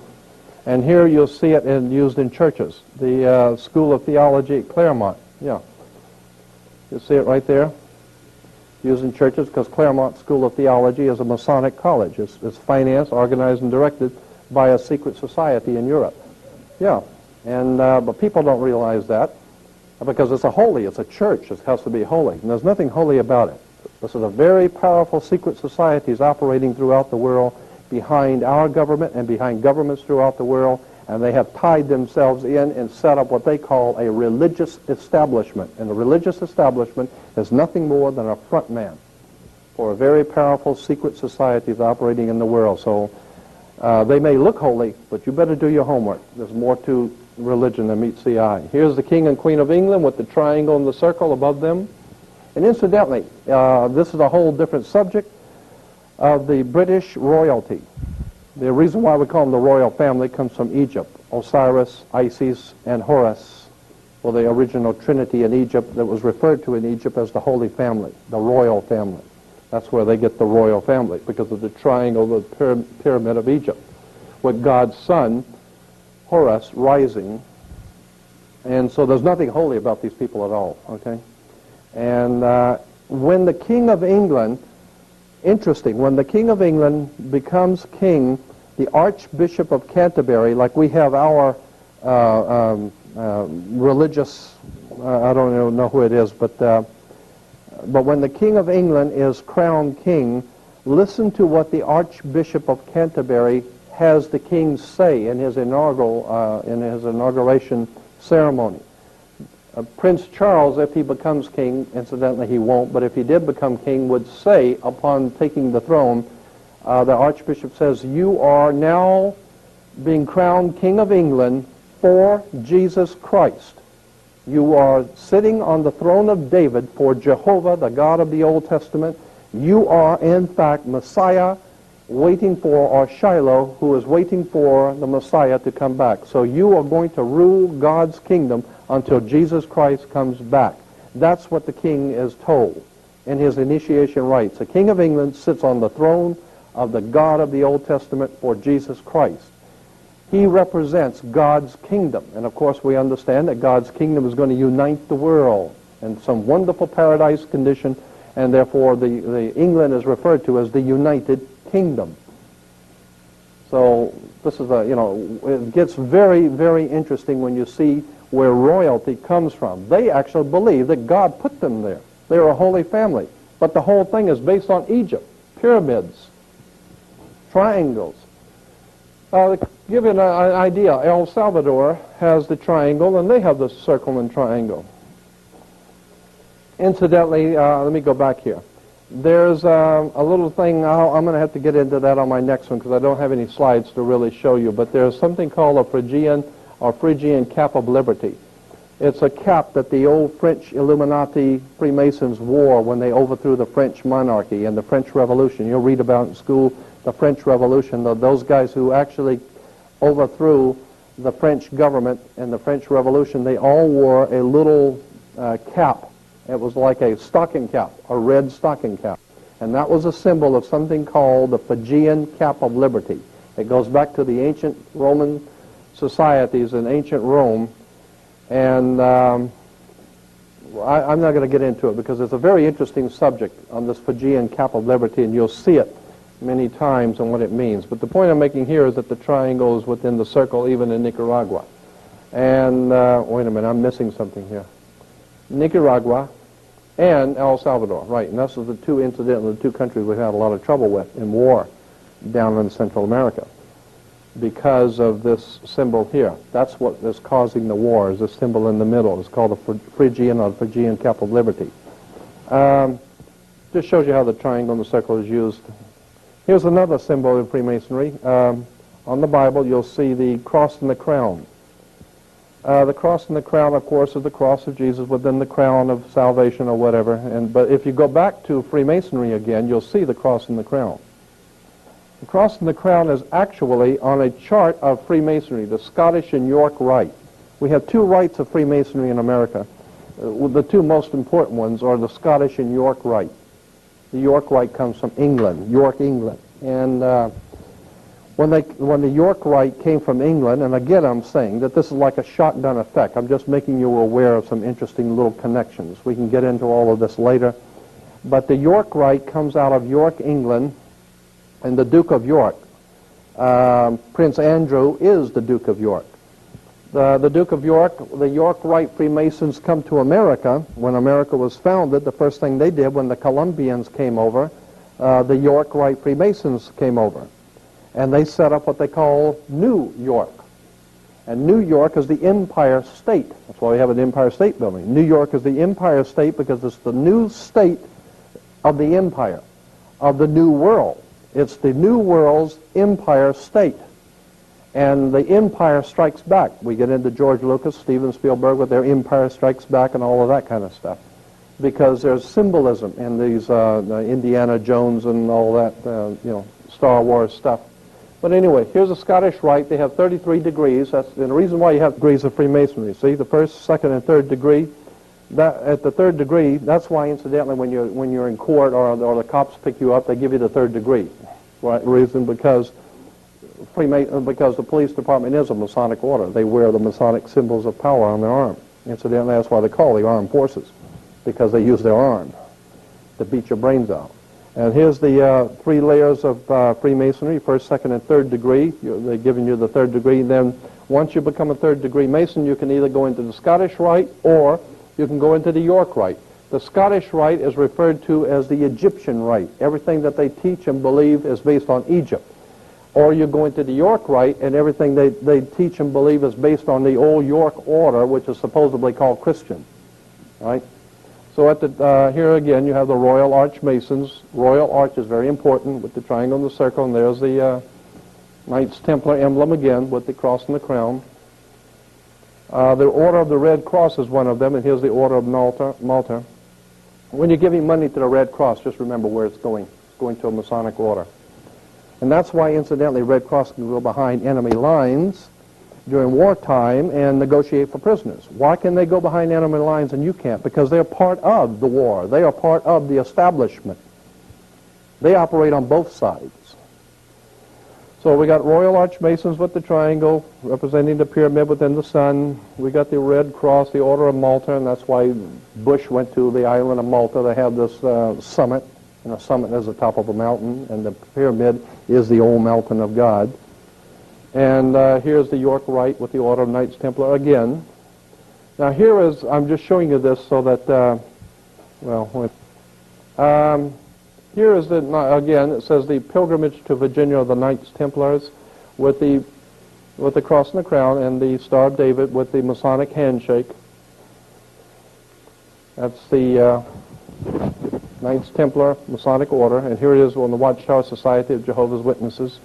And here you'll see it used in churches. The School of Theology at Claremont. Yeah. You see it right there? Used in churches because Claremont School of Theology is a Masonic college. It's financed, organized, and directed by a secret society in Europe. Yeah. And but people don't realize that because it's a church. It has to be holy. And there's nothing holy about it. This is a very powerful secret societies operating throughout the world behind our government and behind governments throughout the world, and they have tied themselves in and set up what they call a religious establishment. And the religious establishment is nothing more than a front man for a very powerful secret societies operating in the world. So they may look holy, but you better do your homework. There's more to religion than meets the eye. Here's the King and Queen of England with the triangle and the circle above them. And incidentally, this is a whole different subject of the British royalty. The reason why we call them the royal family comes from Egypt. Osiris, Isis, and Horus were the original trinity in Egypt that was referred to in Egypt as the Holy Family, the royal family. That's where they get the royal family, because of the triangle, the pyramid of Egypt, with God's son, Horus, rising. And so there's nothing holy about these people at all, okay? And when the King of England, interesting, when the King of England becomes king, the Archbishop of Canterbury, like we have our religious, I don't know who it is, but when the King of England is crowned king, listen to what the Archbishop of Canterbury has the king say in his inauguration ceremony. Prince Charles, if he becomes king, incidentally he won't, but if he did become king, would say upon taking the throne, the Archbishop says, "You are now being crowned King of England for Jesus Christ. You are sitting on the throne of David for Jehovah, the God of the Old Testament. You are, in fact, Messiah waiting for, or Shiloh, who is waiting for the Messiah to come back. So you are going to rule God's kingdom until Jesus Christ comes back." That's what the king is told in his initiation rites. The King of England sits on the throne of the God of the Old Testament for Jesus Christ. He represents God's kingdom. And of course we understand that God's kingdom is going to unite the world in some wonderful paradise condition, and therefore the England is referred to as the United Kingdom. So this is it gets very, very interesting when you see where royalty comes from. They actually believe that God put them there. They're a holy family. But the whole thing is based on Egypt, pyramids, triangles. To give you an idea, El Salvador has the triangle, and they have the circle and triangle. Incidentally, let me go back here. There's a little thing, I'm going to have to get into that on my next one because I don't have any slides to really show you, but there's something called a Phrygian cap of liberty. It's a cap that the old French Illuminati Freemasons wore when they overthrew the French monarchy and the French Revolution. You'll read about in school the French Revolution, those guys who actually overthrew the French government and the French Revolution, they all wore a little cap. It was like a stocking cap, a red stocking cap. And that was a symbol of something called the Phrygian cap of liberty. It goes back to the ancient Roman societies in ancient Rome. And I'm not going to get into it because it's a very interesting subject on this Phrygian cap of liberty, and you'll see it many times and what it means. But the point I'm making here is that the triangle is within the circle even in Nicaragua. And, wait a minute, I'm missing something here. Nicaragua and El Salvador, right, and those are the two countries we've had a lot of trouble with in war down in Central America because of this symbol here. That's what is causing the war, is this symbol in the middle. It's called the Phrygian or Phrygian cap of liberty. Just shows you how the triangle and the circle is used. Here's another symbol in Freemasonry. On the Bible, you'll see the cross and the crown. The cross and the crown, of course, is the cross of Jesus within the crown of salvation or whatever. But if you go back to Freemasonry again, you'll see the cross and the crown. The cross and the crown is actually on a chart of Freemasonry, the Scottish and York Rite. We have two rites of Freemasonry in America. The two most important ones are the Scottish and York Rite. The York Rite comes from England, York, England. And when the York Rite came from England, and again I'm saying that this is like a shotgun effect. I'm just making you aware of some interesting little connections. We can get into all of this later. But the York Rite comes out of York, England, and the Duke of York, Prince Andrew, is the Duke of York. The Duke of York, the York Rite Freemasons come to America. When America was founded, the first thing they did when the Columbians came over, the York Rite Freemasons came over. And they set up what they call New York. And New York is the Empire State. That's why we have an Empire State Building. New York is the Empire State because it's the new state of the empire, of the New World. It's the New World's Empire State. And the Empire Strikes Back. We get into George Lucas, Steven Spielberg with their Empire Strikes Back and all of that kind of stuff. Because there's symbolism in these Indiana Jones and all that, Star Wars stuff. But anyway, here's a Scottish Rite. They have 33 degrees. That's the reason why you have degrees of Freemasonry. See, the first, second, and third degree. At the third degree, that's why, incidentally, when you're in court or the cops pick you up, they give you the third degree. Right? Reason because the police department is a Masonic order. They wear the Masonic symbols of power on their arm. Incidentally, that's why they call the armed forces, because they use their arm to beat your brains out. And here's the 3 layers of Freemasonry, first, second, and third degree. They're giving you the third degree. Then once you become a third degree Mason, you can either go into the Scottish Rite or you can go into the York Rite. The Scottish Rite is referred to as the Egyptian Rite. Everything that they teach and believe is based on Egypt. Or you go into the York Rite, and everything they teach and believe is based on the old York order, which is supposedly called Christian. Right? So at here again, you have the Royal Arch Masons. Royal Arch is very important with the triangle and the circle, and there's the Knights Templar emblem again with the cross and the crown. The Order of the Red Cross is one of them, and here's the Order of Malta. When you're giving money to the Red Cross, just remember where it's going. It's going to a Masonic order. And that's why, incidentally, Red Cross can go behind enemy lines during wartime and negotiate for prisoners. Why can they go behind enemy lines and you can't? Because they're part of the war. They are part of the establishment. They operate on both sides. So we got Royal Arch Masons with the triangle representing the pyramid within the sun. We got the Red Cross, the Order of Malta, and that's why Bush went to the island of Malta. They have this summit, and the summit is the top of a mountain, and the pyramid is the old mountain of God. And here's the York Rite with the Order of Knights Templar again. Now here is, I'm just showing you this so that, here is the, again, it says the pilgrimage to Virginia of the Knights Templars with the cross and the crown, and the Star of David with the Masonic handshake. That's the Knights Templar Masonic order, and here it is on the Watchtower Society of Jehovah's Witnesses.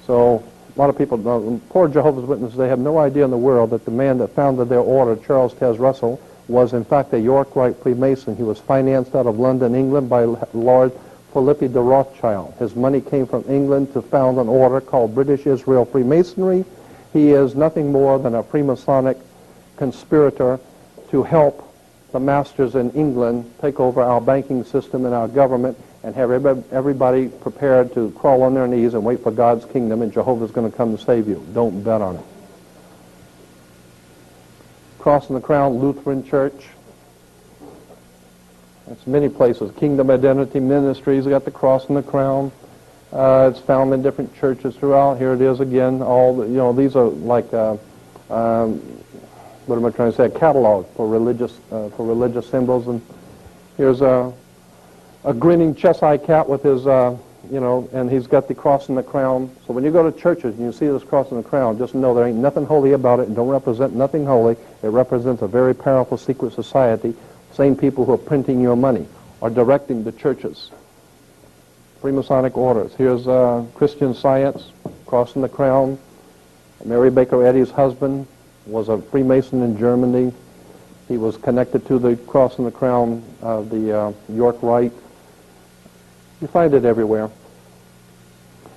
So a lot of people, poor Jehovah's Witnesses, they have no idea in the world that the man that founded their order, Charles Taze Russell, was in fact a York Rite Freemason. He was financed out of London, England by Lord Philip de Rothschild. His money came from England to found an order called British Israel Freemasonry. He is nothing more than a Freemasonic conspirator to help the masters in England take over our banking system and our government and have everybody prepared to crawl on their knees and wait for God's kingdom, and Jehovah's going to come to save you. Don't bet on it. Cross and the Crown Lutheran Church. That's many places. Kingdom Identity Ministries got the cross and the crown. It's found in different churches throughout. Here it is again. All the, these are like what am I trying to say? A catalog for religious symbols. And here's a grinning Cheshire cat with his and he's got the cross and the crown. So when you go to churches and you see this cross and the crown, just know there ain't nothing holy about it, and don't represent nothing holy. It represents a very powerful secret society. Same people who are printing your money are directing the churches. Freemasonic orders. Here's Christian Science, cross and the crown. Mary Baker Eddy's husband was a Freemason in Germany. He was connected to the cross and the crown of the York Rite. You find it everywhere.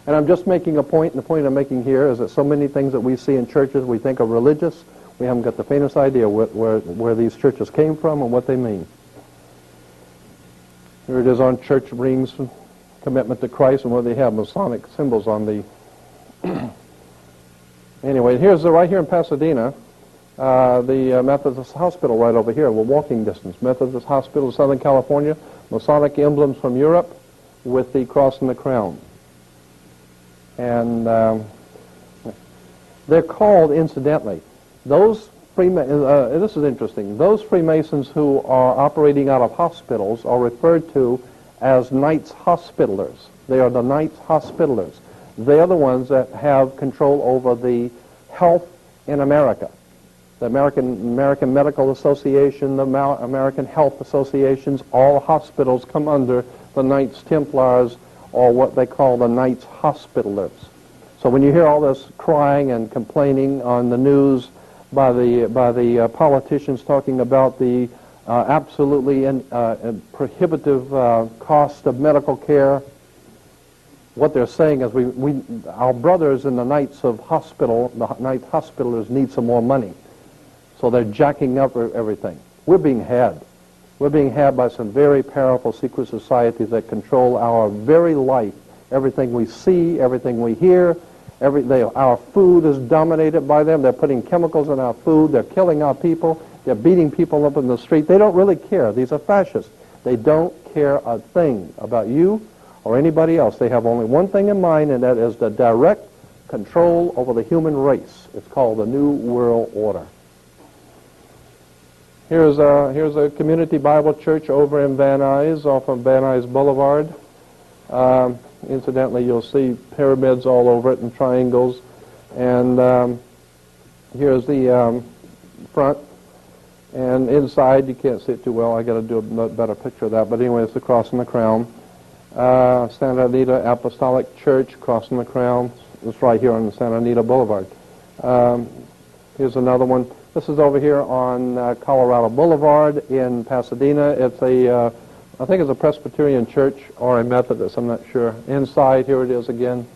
And I'm just making a point, and the point I'm making here is that so many things that we see in churches we think are religious, we haven't got the faintest idea where these churches came from and what they mean. Here it is on church rings, commitment to Christ, and what they have, Masonic symbols on the... Anyway, here's right here in Pasadena, the Methodist Hospital right over here. We're walking distance. Methodist Hospital, Southern California, Masonic emblems from Europe with the cross and the crown. And they're called, incidentally, those this is interesting, those Freemasons who are operating out of hospitals are referred to as Knights Hospitallers. They are the Knights Hospitallers. They are the ones that have control over the health in America. The American Medical Association, the American Health Associations, all hospitals come under the Knights Templars, or what they call the Knights Hospitallers. So when you hear all this crying and complaining on the news by the politicians talking about the absolutely prohibitive cost of medical care, what they're saying is our brothers in the Knights of Hospital, the Knights Hospitallers, need some more money. So they're jacking up everything. We're being had. We're being had by some very powerful secret societies that control our very life. Everything we see, everything we hear, our food is dominated by them. They're putting chemicals in our food. They're killing our people. They're beating people up in the street. They don't really care. These are fascists. They don't care a thing about you or anybody else. They have only one thing in mind, and that is the direct control over the human race. It's called the New World Order. Here's a community Bible church over in Van Nuys, off of Van Nuys Boulevard. Incidentally, you'll see pyramids all over it and triangles. And here's the front. And inside, you can't see it too well. I got to do a better picture of that. But anyway, it's the cross and the crown. Santa Anita Apostolic Church, cross and the crown. It's right here on Santa Anita Boulevard. Here's another one. This is over here on Colorado Boulevard in Pasadena. It's I think it's a Presbyterian church or a Methodist, I'm not sure. Inside, here it is again.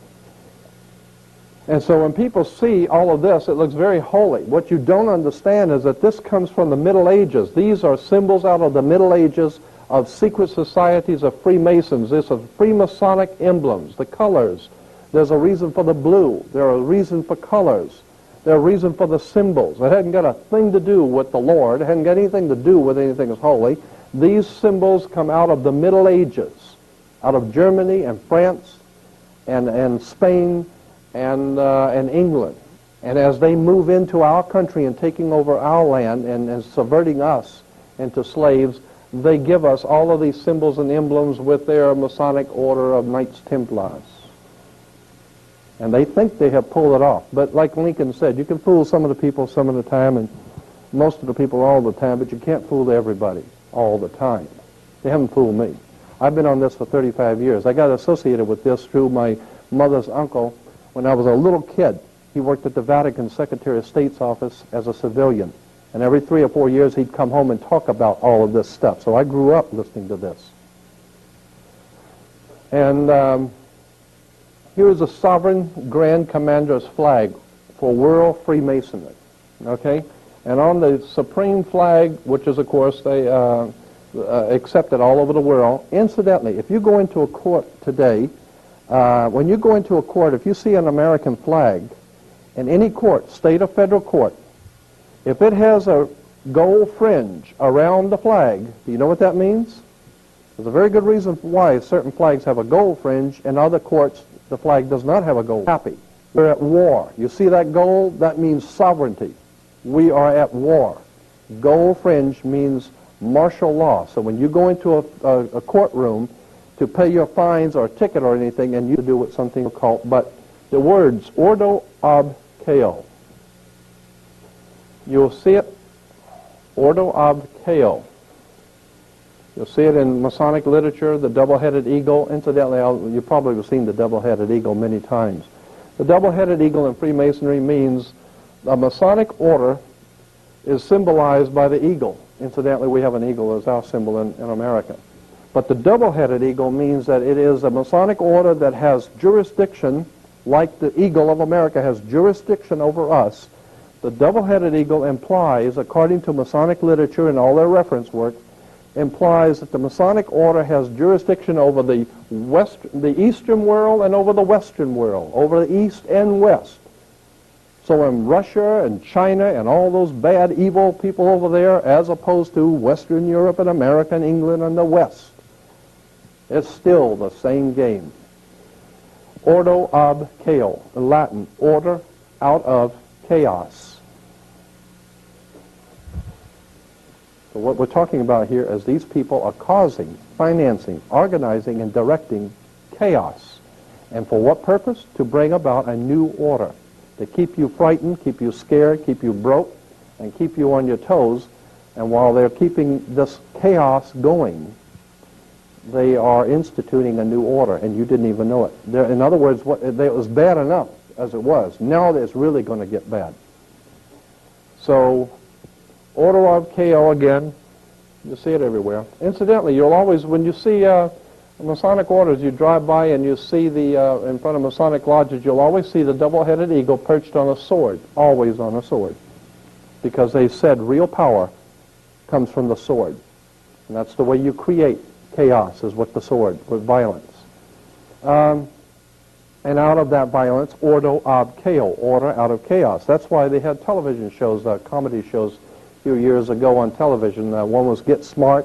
And so when people see all of this, it looks very holy. What you don't understand is that this comes from the Middle Ages. These are symbols out of the Middle Ages of secret societies of Freemasons. This is Freemasonic emblems, the colors. There's a reason for the blue. There are a reason for colors. There's a reason for the symbols. It hadn't got a thing to do with the Lord. It hadn't got anything to do with anything that's holy. These symbols come out of the Middle Ages, out of Germany and France and Spain and England. And as they move into our country and taking over our land and subverting us into slaves, they give us all of these symbols and emblems with their Masonic order of Knights Templars. And they think they have pulled it off. But like Lincoln said, you can fool some of the people some of the time and most of the people all the time, but you can't fool everybody all the time. They haven't fooled me. I've been on this for 35 years. I got associated with this through my mother's uncle when I was a little kid. He worked at the Vatican Secretary of State's office as a civilian. And every 3 or 4 years he'd come home and talk about all of this stuff. So I grew up listening to this. And here is a Sovereign Grand Commander's flag for World Freemasonry. Okay? And on the supreme flag, which is, of course, they accepted all over the world. Incidentally, if you go into a court today, when you go into a court, if you see an American flag in any court, state or federal court, if it has a gold fringe around the flag, do you know what that means? There's a very good reason why certain flags have a gold fringe. In other courts, the flag does not have a gold. Happy. We're at war. You see that gold? That means sovereignty. We are at war. Gold fringe means martial law. So when you go into a courtroom to pay your fines or a ticket or anything, and you do with something occult, but the words Ordo ab Chao. You'll see it, Ordo ab Chao. You'll see it in Masonic literature, the double-headed eagle. Incidentally, you probably have seen the double-headed eagle many times. The double-headed eagle in Freemasonry means a Masonic order is symbolized by the eagle. Incidentally, we have an eagle as our symbol in America. But the double-headed eagle means that it is a Masonic order that has jurisdiction, like the eagle of America has jurisdiction over us. The double-headed eagle implies, according to Masonic literature and all their reference work, implies that the Masonic order has jurisdiction over the Eastern world and over the Western world, over the East and West. So in Russia and China and all those bad, evil people over there, as opposed to Western Europe and America and England and the West, it's still the same game. Ordo ab chaos, in Latin, order out of chaos. So what we're talking about here is these people are causing, financing, organizing, and directing chaos. And for what purpose? To bring about a new order. To keep you frightened, keep you scared, keep you broke, and keep you on your toes. And while they're keeping this chaos going, they are instituting a new order, and you didn't even know it. In other words, it was bad enough as it was. Now it's really going to get bad. So, order of chaos again. You see it everywhere. Incidentally, you'll always, when you see Masonic orders, you drive by and you see in front of Masonic lodges, you'll always see the double-headed eagle perched on a sword, always on a sword, because they said real power comes from the sword. And that's the way you create chaos, is with the sword, with violence. And out of that violence, ordo ab chaos, order out of chaos. That's why they had television shows, comedy shows a few years ago on television. One was Get Smart.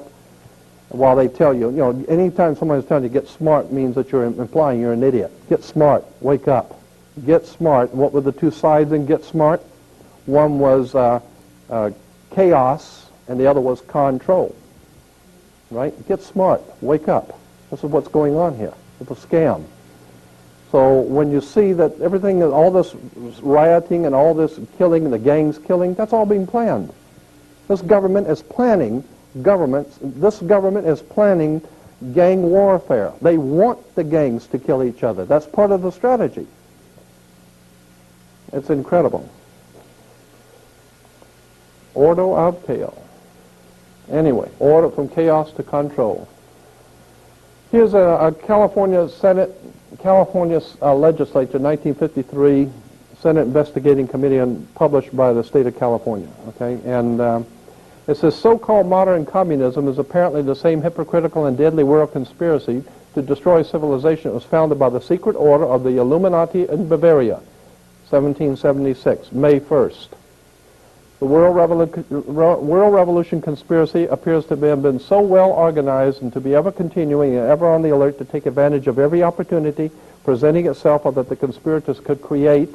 While they tell you, anytime somebody's telling you get smart means that you're implying you're an idiot. Get smart, wake up. Get smart. What were the two sides in Get Smart? One was chaos, and the other was control. Right? Get smart, wake up. This is what's going on here. It's a scam. So when you see that everything, all this rioting and all this killing, and the gangs killing, that's all being planned. This government is planning this government is planning gang warfare. They want the gangs to kill each other. That's part of the strategy. It's incredible. Ordo ab chaos. Anyway, order from chaos to control. Here's a California Senate, California legislature, 1953 Senate Investigating Committee, published by the state of California. Okay, and it says, so-called modern communism is apparently the same hypocritical and deadly world conspiracy to destroy civilization that was founded by the secret order of the Illuminati in Bavaria, 1776, May 1st. The World Revolution conspiracy appears to have been so well organized and to be ever continuing and ever on the alert to take advantage of every opportunity presenting itself, or that the conspirators could create.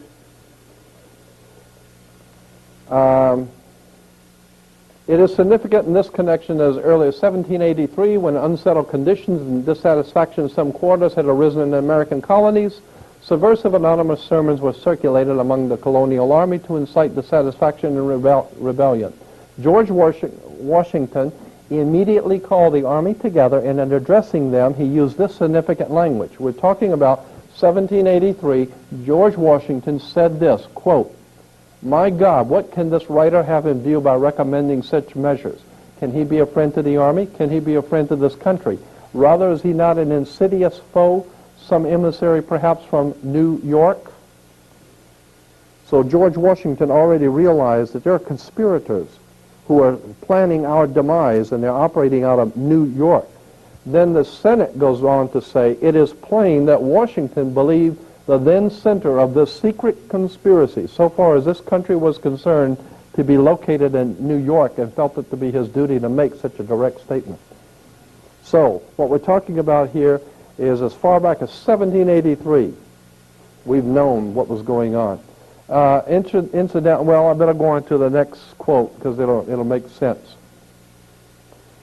It is significant in this connection as early as 1783, when unsettled conditions and dissatisfaction in some quarters had arisen in the American colonies, subversive anonymous sermons were circulated among the colonial army to incite dissatisfaction and rebellion. George Washington immediately called the army together, and in addressing them, he used this significant language. We're talking about 1783. George Washington said this, quote, "My God, what can this writer have in view by recommending such measures? Can he be a friend to the army? Can he be a friend to this country? Rather, is he not an insidious foe, some emissary perhaps from New York?" So George Washington already realized that there are conspirators who are planning our demise, and they're operating out of New York. Then the Senate goes on to say, it is plain that Washington believed the then center of this secret conspiracy, so far as this country was concerned, to be located in New York, and felt it to be his duty to make such a direct statement. So what we're talking about here is as far back as 1783, we've known what was going on. Well, I better go on to the next quote because it'll make sense.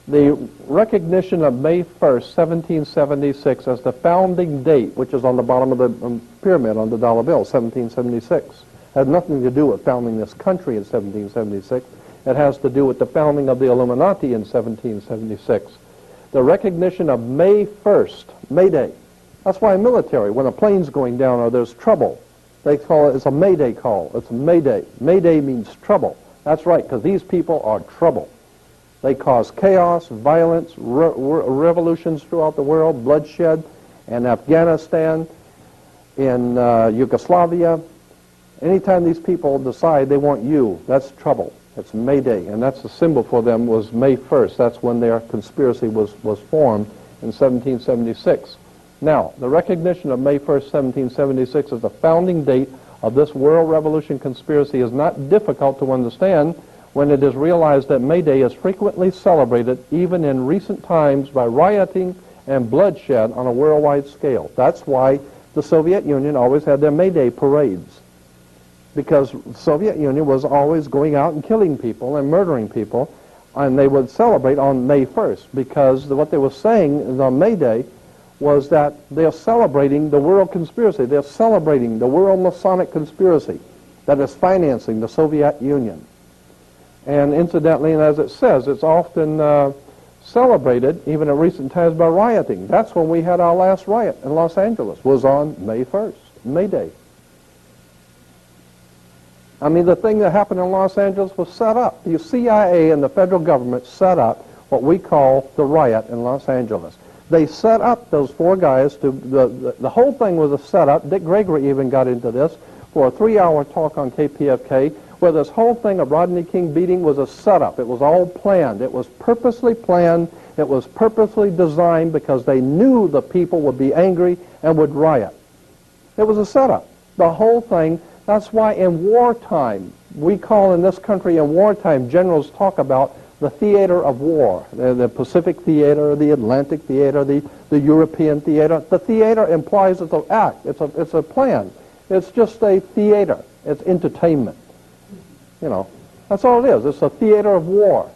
The recognition of May 1st, 1776 as the founding date, which is on the bottom of the pyramid on the dollar bill, 1776, had nothing to do with founding this country in 1776. It has to do with the founding of the Illuminati in 1776. The recognition of May 1st, May Day. That's why military, when a plane's going down or there's trouble, They call it, it's a Mayday call. It's a Mayday. Mayday means trouble. That's right, because these people are trouble. They cause chaos, violence, revolutions throughout the world, bloodshed in Afghanistan, in Yugoslavia. Anytime these people decide they want you, that's trouble. It's Mayday, and that's the symbol for them was May 1st. That's when their conspiracy was formed in 1776. Now, the recognition of May 1st, 1776 as the founding date of this world revolution conspiracy is not difficult to understand when it is realized that May Day is frequently celebrated even in recent times by rioting and bloodshed on a worldwide scale. That's why the Soviet Union always had their May Day parades, because the Soviet Union was always going out and killing people and murdering people, and they would celebrate on May 1st, because what they were saying on May Day was that they're celebrating the world conspiracy. They're celebrating the world Masonic conspiracy that is financing the Soviet Union. And incidentally, and as it says, it's often celebrated, even in recent times, by rioting. That's when we had our last riot in Los Angeles, was on May 1st, May Day. I mean, the thing that happened in Los Angeles was set up. The CIA and the federal government set up what we call the riot in Los Angeles. They set up those four guys to, the whole thing was a setup. Dick Gregory even got into this for a 3-hour talk on KPFK, where this whole thing of Rodney King beating was a setup. It was all planned. It was purposely planned. It was purposely designed because they knew the people would be angry and would riot. It was a setup. The whole thing, that's why in wartime, we call in this country in wartime, generals talk about the theater of war, the Pacific theater, the Atlantic theater, the European theater. The theater implies it's an act, it's a plan. It's just a theater, it's entertainment. You know, that's all it is. It's a theater of war.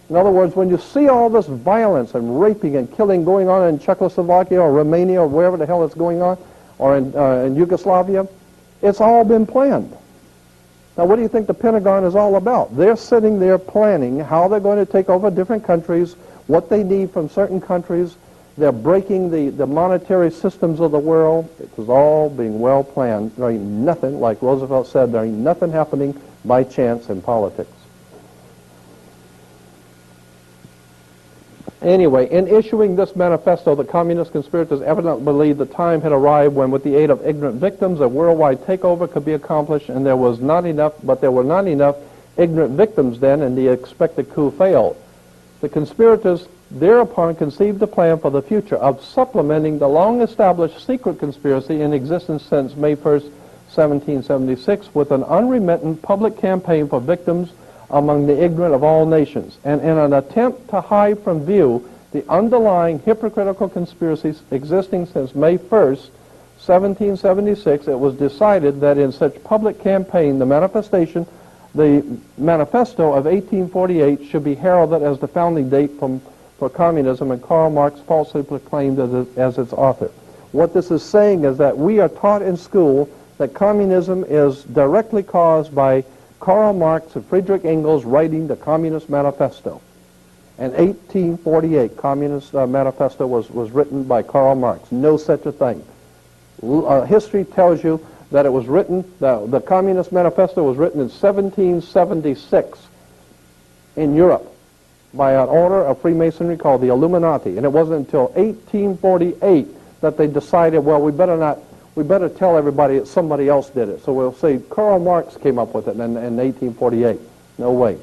In other words, when you see all this violence and raping and killing going on in Czechoslovakia or Romania or wherever the hell it's going on, or in Yugoslavia, it's all been planned. Now, what do you think the Pentagon is all about? They're sitting there planning how they're going to take over different countries, what they need from certain countries. They're breaking the monetary systems of the world. It was all being well planned. There ain't nothing, like Roosevelt said, there ain't nothing happening by chance in politics. Anyway, in issuing this manifesto, the communist conspirators evidently believed the time had arrived when, with the aid of ignorant victims, a worldwide takeover could be accomplished, and there were not enough ignorant victims then, and the expected coup failed. The conspirators thereupon conceived a plan for the future of supplementing the long-established secret conspiracy in existence since May 1st, 1776, with an unremittent public campaign for victims among the ignorant of all nations, and in an attempt to hide from view the underlying hypocritical conspiracies existing since May 1st, 1776, it was decided that in such public campaign, the manifesto of 1848 should be heralded as the founding date for communism, and Karl Marx falsely proclaimed as its author. What this is saying is that we are taught in school that communism is directly caused by Karl Marx and Friedrich Engels writing the Communist Manifesto. In 1848, Communist Manifesto was written by Karl Marx. No such a thing. History tells you that it was written, the Communist Manifesto was written in 1776 in Europe by an order of Freemasonry called the Illuminati. And it wasn't until 1848 that they decided, well, we better tell everybody that somebody else did it. So we'll say Karl Marx came up with it in 1848. No way.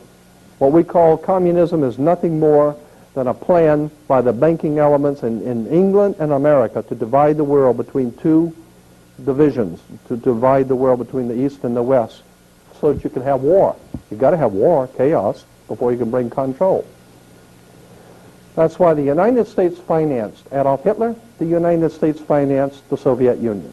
What we call communism is nothing more than a plan by the banking elements in England and America to divide the world between two divisions, to divide the world between the East and the West, so that you can have war. You've got to have war, chaos, before you can bring control. That's why the United States financed Adolf Hitler. The United States financed the Soviet Union.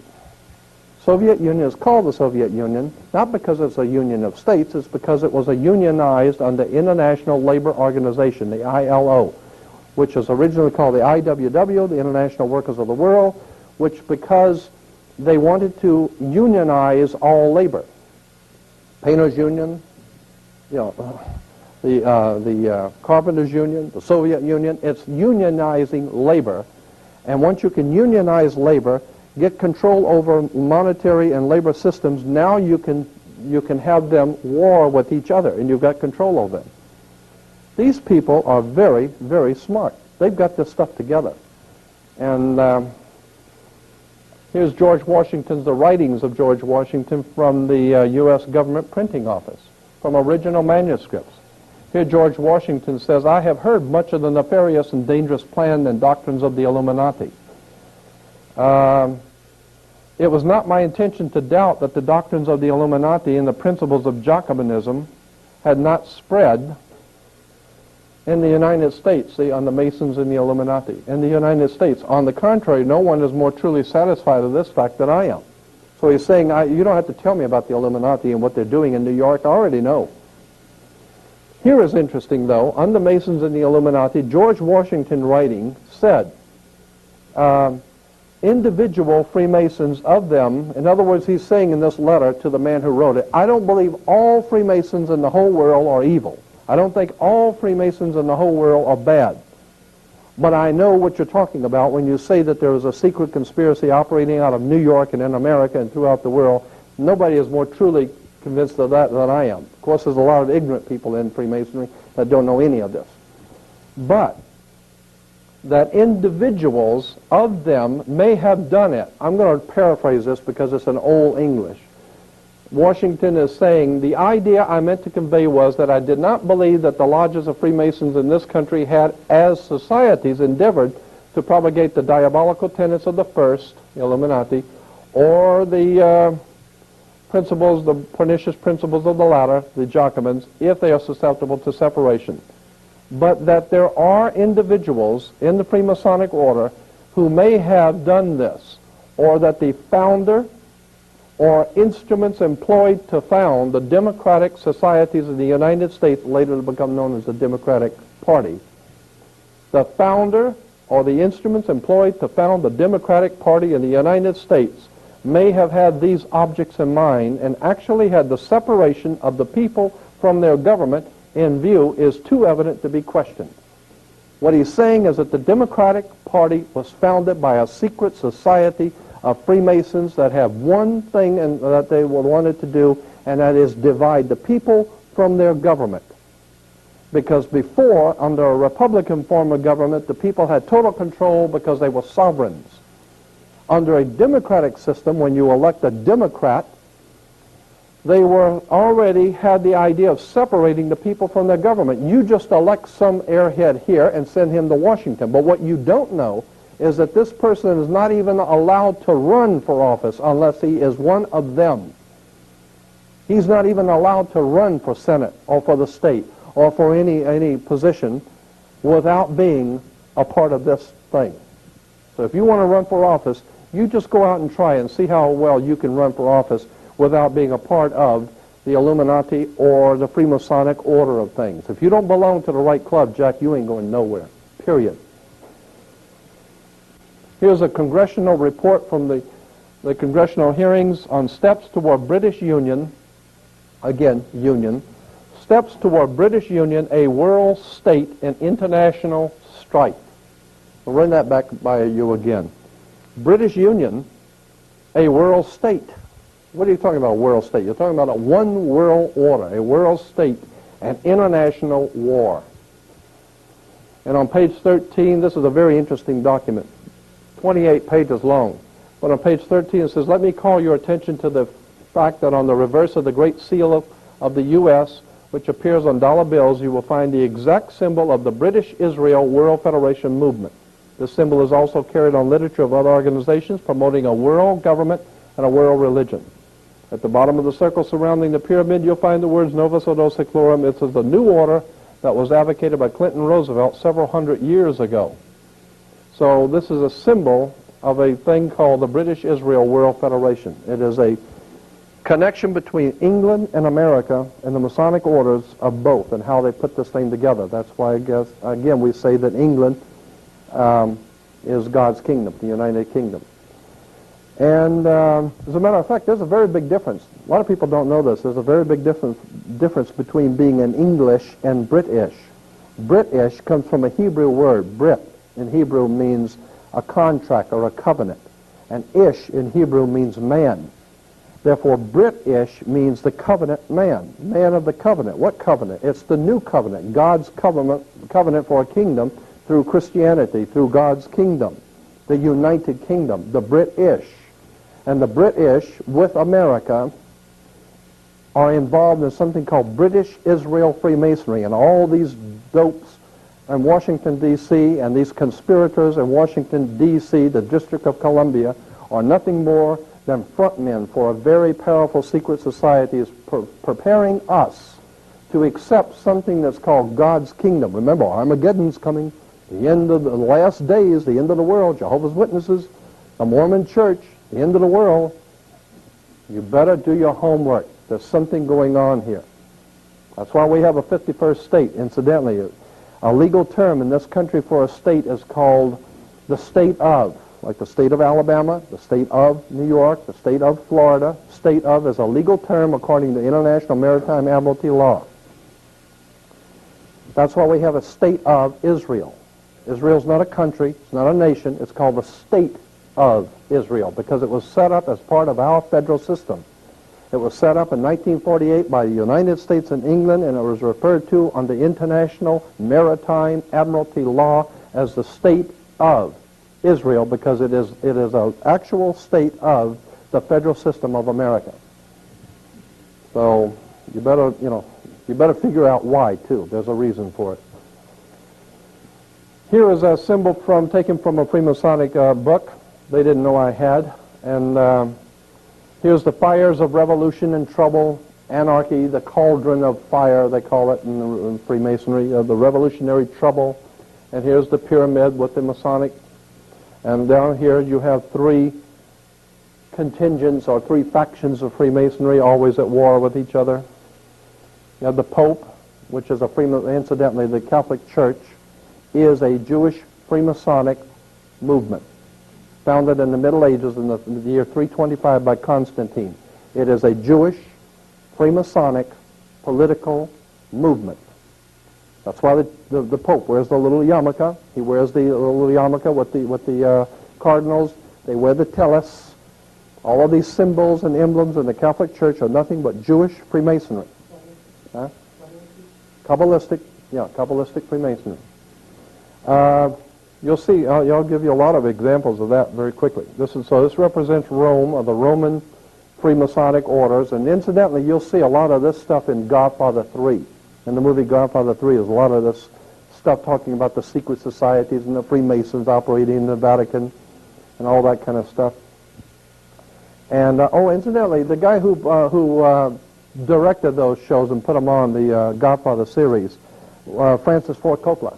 Soviet Union is called the Soviet Union, not because it's a union of states, it's because it was a unionized under International Labor Organization, the ILO, which was originally called the IWW, the International Workers of the World, which because they wanted to unionize all labor. Painters Union, you know, the Carpenters Union, the Soviet Union, it's unionizing labor. And once you can unionize labor, get control over monetary and labor systems, now you can have them war with each other, and you've got control over them. These people are very, very smart. They've got this stuff together. And here's George Washington's, the writings of George Washington from the U.S. government printing office, from original manuscripts. Here George Washington says, "I have heard much of the nefarious and dangerous plan and doctrines of the Illuminati. It was not my intention to doubt that the doctrines of the Illuminati and the principles of Jacobinism had not spread in the United States," see, on the Masons and the Illuminati, in the United States. On the contrary, no one is more truly satisfied of this fact than I am. So he's saying, you don't have to tell me about the Illuminati and what they're doing in New York. I already know. Here is interesting, though. On the Masons and the Illuminati, George Washington writing said, individual Freemasons of them, in other words, he's saying in this letter to the man who wrote it, I don't believe all Freemasons in the whole world are evil. I don't think all Freemasons in the whole world are bad. But I know what you're talking about when you say that there is a secret conspiracy operating out of New York and in America and throughout the world. Nobody is more truly convinced of that than I am. Of course, there's a lot of ignorant people in Freemasonry that don't know any of this. But that individuals of them may have done it. I'm going to paraphrase this because it's in Old English. Washington is saying, the idea I meant to convey was that I did not believe that the lodges of Freemasons in this country had, as societies, endeavored to propagate the diabolical tenets of the first, the Illuminati, or the principles, the pernicious principles of the latter, the Jacobins, if they are susceptible to separation. But that there are individuals in the Freemasonic order who may have done this, or that the founder or instruments employed to found the democratic societies of the United States, later to become known as the Democratic Party, the founder or the instruments employed to found the Democratic Party in the United States may have had these objects in mind and actually had the separation of the people from their government in view is too evident to be questioned. What he's saying is that the Democratic Party was founded by a secret society of Freemasons that have one thing that they wanted to do, and that is divide the people from their government. Because before, under a Republican form of government, the people had total control because they were sovereigns. Under a democratic system, when you elect a Democrat, they were already had the idea of separating the people from their government. You just elect some airhead here and send him to Washington. But what you don't know is that this person is not even allowed to run for office unless he is one of them. He's not even allowed to run for Senate or for the state or for any position without being a part of this thing. So if you want to run for office, you just go out and try and see how well you can run for office without being a part of the Illuminati or the Freemasonic order of things. If you don't belong to the right club, Jack, you ain't going nowhere, period. Here's a congressional report from the congressional hearings on steps toward British Union, again, Union, steps toward British Union, a world state in international strife. I'll run that back by you again. British Union, a world state. What are you talking about, world state? You're talking about a one world order, a world state, an international war. And on page 13, this is a very interesting document, 28 pages long. But on page 13 it says, let me call your attention to the fact that on the reverse of the Great Seal of the U.S., which appears on dollar bills, you will find the exact symbol of the British Israel World Federation movement. This symbol is also carried on literature of other organizations promoting a world government and a world religion. At the bottom of the circle surrounding the pyramid, you'll find the words Novus Ordo Seclorum. It is the new order that was advocated by Clinton Roosevelt several hundred years ago. So this is a symbol of a thing called the British Israel World Federation. It is a connection between England and America and the Masonic orders of both and how they put this thing together. That's why, I guess, again, we say that England is God's kingdom, the United Kingdom. And as a matter of fact, there's a very big difference. A lot of people don't know this. There's a very big difference between being an English and British. British comes from a Hebrew word, Brit. In Hebrew means a contract or a covenant. And Ish in Hebrew means man. Therefore, British means the covenant man, man of the covenant. What covenant? It's the new covenant, God's covenant for a kingdom through Christianity, through God's kingdom, the united kingdom, the British. And the British, with America, are involved in something called British Israel Freemasonry, and all these dopes in Washington, D.C., and these conspirators in Washington, D.C., the District of Columbia, are nothing more than frontmen for a very powerful secret society is preparing us to accept something that's called God's kingdom. Remember, Armageddon's coming, the end of the last days, the end of the world, Jehovah's Witnesses, the Mormon Church, the end of the world. You better do your homework. There's something going on here. That's why we have a 51st state. Incidentally, a legal term in this country for a state is called the state of. Like the state of Alabama, the state of New York, the state of Florida. State of is a legal term according to International Maritime Admiralty law. That's why we have a state of Israel. Israel's not a country, it's not a nation, it's called the state of Israel because it was set up as part of our federal system. It was set up in 1948 by the United States and England, and it was referred to under International Maritime Admiralty law as the state of Israel because it is an actual state of the federal system of America. So you better figure out why too. There's a reason for it. Here is a symbol taken from a Freemasonic book. They didn't know I had, and here's the fires of revolution and trouble, anarchy, the cauldron of fire they call it in Freemasonry, the revolutionary trouble, and here's the pyramid with the Masonic. And down here you have three contingents or three factions of Freemasonry always at war with each other. You have the Pope, which is incidentally, the Catholic Church is a Jewish Freemasonic movement founded in the Middle Ages in the year 325 by Constantine. It is a Jewish Freemasonic political movement. That's why the Pope wears the little yarmulke. He wears the little yarmulke with the cardinals. They wear the tellus. All of these symbols and emblems in the Catholic Church are nothing but Jewish Freemasonry. Huh? Kabbalistic Freemasonry. You'll see. I'll give you a lot of examples of that very quickly. This represents Rome, or the Roman Freemasonic orders, and incidentally, you'll see a lot of this stuff in Godfather 3. In the movie Godfather 3, there's a lot of this stuff talking about the secret societies and the Freemasons operating in the Vatican and all that kind of stuff. And, incidentally, the guy who directed those shows and put them on the Godfather series, Francis Ford Coppola.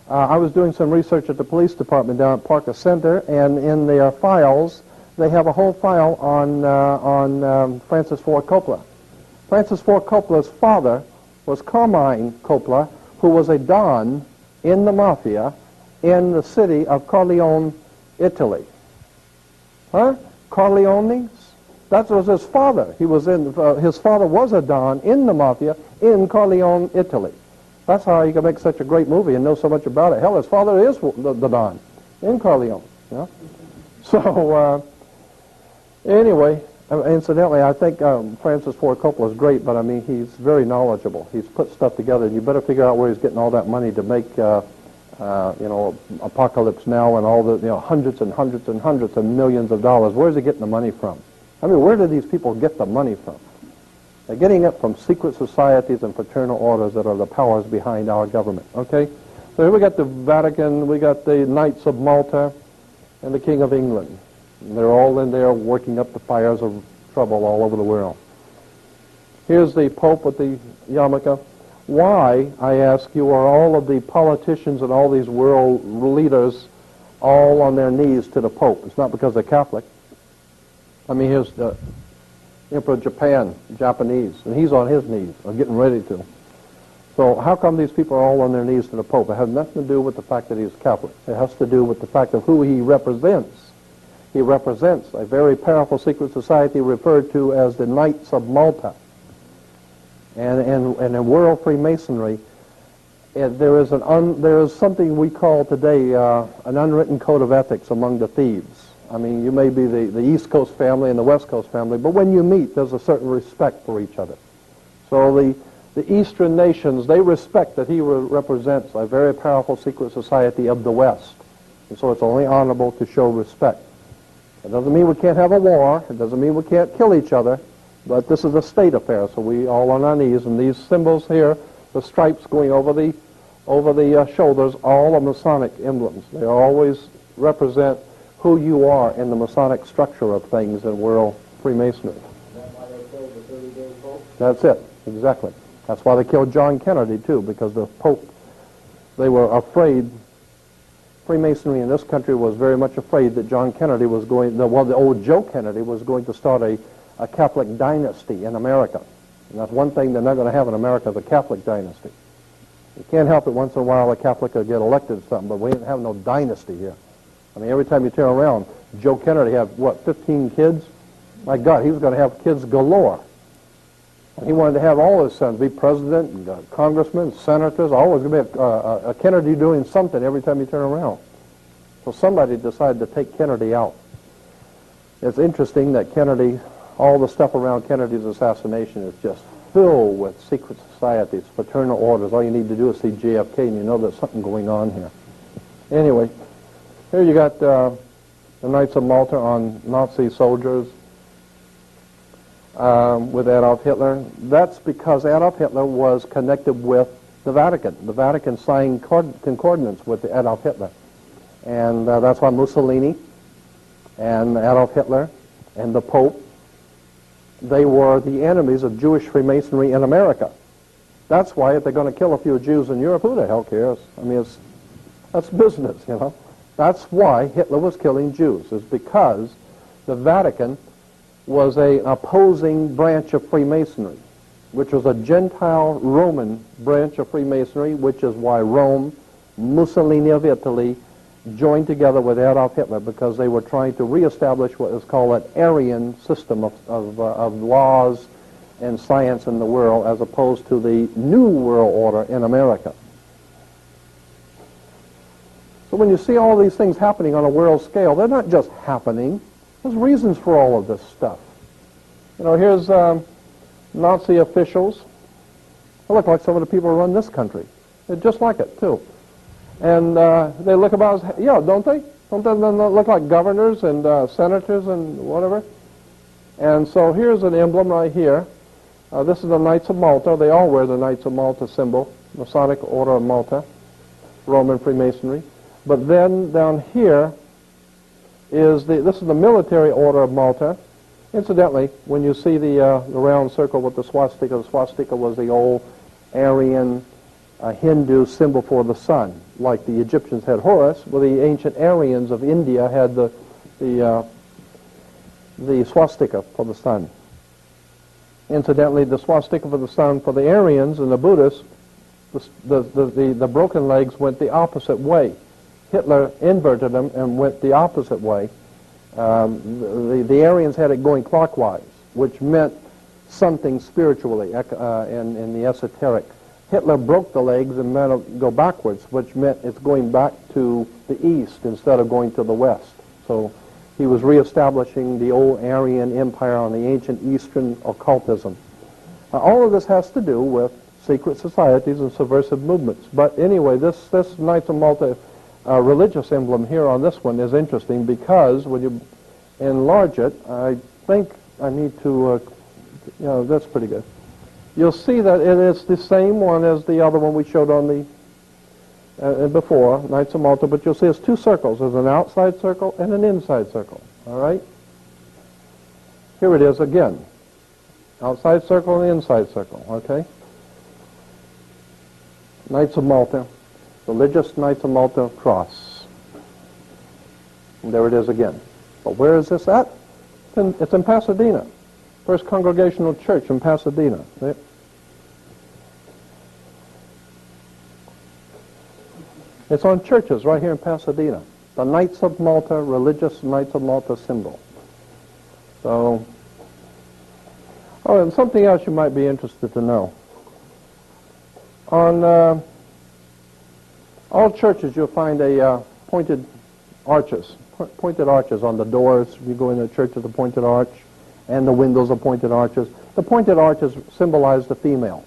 I was doing some research at the police department down at Parker Center, and in their files, they have a whole file on Francis Ford Coppola. Francis Ford Coppola's father was Carmine Coppola, who was a don in the mafia in the city of Corleone, Italy. Huh? Corleones? That was his father. His father was a don in the mafia in Corleone, Italy. That's how you can make such a great movie and know so much about it. Hell, his father is the don in Corleone. Yeah? So, anyway, incidentally, I think Francis Ford Coppola is great, but I mean, he's very knowledgeable. He's put stuff together, and you better figure out where he's getting all that money to make, Apocalypse Now and all the, hundreds and hundreds and hundreds of millions of dollars. Where's he getting the money from? I mean, where do these people get the money from? They're getting it from secret societies and fraternal orders that are the powers behind our government, okay? So here we got the Vatican, we got the Knights of Malta, and the King of England. And they're all in there working up the fires of trouble all over the world. Here's the Pope with the yarmulke. Why, I ask you, are all of the politicians and all these world leaders all on their knees to the Pope? It's not because they're Catholic. I mean, here's the Emperor of Japan, Japanese, and he's on his knees, or getting ready to. So how come these people are all on their knees to the Pope? It has nothing to do with the fact that he's Catholic. It has to do with the fact of who he represents. He represents a very powerful secret society referred to as the Knights of Malta. And in world Freemasonry, there is something we call today an unwritten code of ethics among the thieves. I mean, you may be the East Coast family and the West Coast family, but when you meet, there's a certain respect for each other. So the Eastern nations, they respect that he represents a very powerful secret society of the West. And so it's only honorable to show respect. It doesn't mean we can't have a war. It doesn't mean we can't kill each other. But this is a state affair, so we all on our knees. And these symbols here, the stripes going over the shoulders, all are Masonic emblems. They always represent who you are in the Masonic structure of things in world Freemasonry. Is that why they killed the 30-day Pope? That's it, exactly. That's why they killed John Kennedy, too, because the Pope, they were afraid. Freemasonry in this country was very much afraid that John Kennedy was going, the old Joe Kennedy was going to start a Catholic dynasty in America. And that's one thing they're not going to have in America, the Catholic dynasty. You can't help it once in a while a Catholic will get elected or something, but we didn't have no dynasty here. I mean, every time you turn around, Joe Kennedy had, 15 kids? My God, he was going to have kids galore. And he wanted to have all his sons be president, and, congressmen, senators, always going to be a Kennedy doing something every time you turn around. So somebody decided to take Kennedy out. It's interesting that Kennedy, all the stuff around Kennedy's assassination is just filled with secret societies, fraternal orders. All you need to do is see JFK and you know there's something going on here. Anyway, here you got the Knights of Malta on Nazi soldiers with Adolf Hitler. That's because Adolf Hitler was connected with the Vatican. The Vatican signed concordance with Adolf Hitler. And that's why Mussolini and Adolf Hitler and the Pope, they were the enemies of Jewish Freemasonry in America. That's why if they're going to kill a few Jews in Europe, who the hell cares? I mean, that's business, you know. That's why Hitler was killing Jews, is because the Vatican was an opposing branch of Freemasonry, which was a Gentile Roman branch of Freemasonry, which is why Rome, Mussolini of Italy, joined together with Adolf Hitler because they were trying to reestablish what is called an Aryan system of laws and science in the world as opposed to the New World Order in America. So when you see all these things happening on a world scale, they're not just happening. There's reasons for all of this stuff. You know, here's Nazi officials. They look like some of the people who run this country. They're just like it, too. And they look about as, yeah, don't they? Don't they look like governors and senators and whatever? And so here's an emblem right here. This is the Knights of Malta. They all wear the Knights of Malta symbol, Masonic Order of Malta, Roman Freemasonry. But then down here is this is the Military Order of Malta. Incidentally, when you see the round circle with the swastika was the old Aryan Hindu symbol for the sun. Like the Egyptians had Horus, well, the ancient Aryans of India had the swastika for the sun. Incidentally, the swastika for the sun for the Aryans and the Buddhists, the broken legs went the opposite way. Hitler inverted them and went the opposite way. The Aryans had it going clockwise, which meant something spiritually in the esoteric. Hitler broke the legs and made it go backwards, which meant it's going back to the east instead of going to the west. So he was reestablishing the old Aryan empire on the ancient Eastern occultism. All of this has to do with secret societies and subversive movements. But anyway, this Knights of Malta religious emblem here on this one is interesting because when you enlarge it, I think I need to, that's pretty good. You'll see that it is the same one as the other one we showed on the before, Knights of Malta, but you'll see it's two circles. There's an outside circle and an inside circle, all right? Here it is again. Outside circle and inside circle, okay? Knights of Malta, religious Knights of Malta cross. And there it is again. But where is this at? It's in Pasadena. First Congregational Church in Pasadena. See? It's on churches right here in Pasadena. The Knights of Malta, religious Knights of Malta symbol. So, oh, and something else you might be interested to know. On all churches you'll find pointed arches pointed arches on the doors. You go into a church with a pointed arch, and the windows are pointed arches. The pointed arches symbolize the female.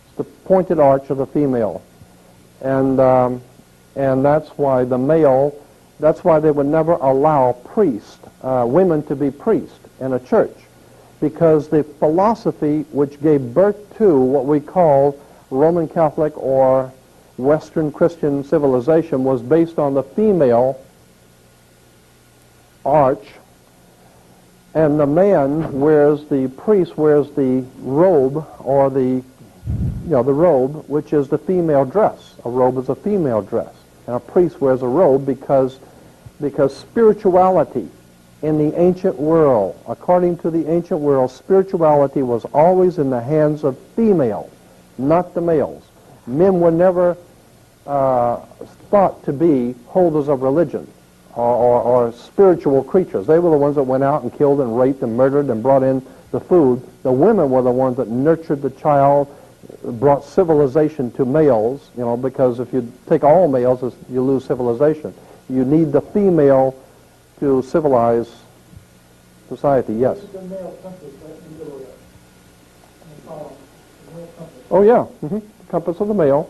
It's the pointed arch of the female. And that's why the male, that's why they would never allow priests, women to be priests in a church, because the philosophy which gave birth to what we call Roman Catholic or Western Christian civilization was based on the female arch, and the man wears, the priest wears the robe, or the robe, which is the female dress. A robe is a female dress. And a priest wears a robe because spirituality in the ancient world, according to the ancient world, spirituality was always in the hands of females, not the males. Men were never thought to be holders of religion or spiritual creatures. They were the ones that went out and killed and raped and murdered and brought in the food. The women were the ones that nurtured the child, brought civilization to males, because if you take all males, you lose civilization. You need the female to civilize society. Yes? The male compass, right? Oh, yeah. The compass of the male.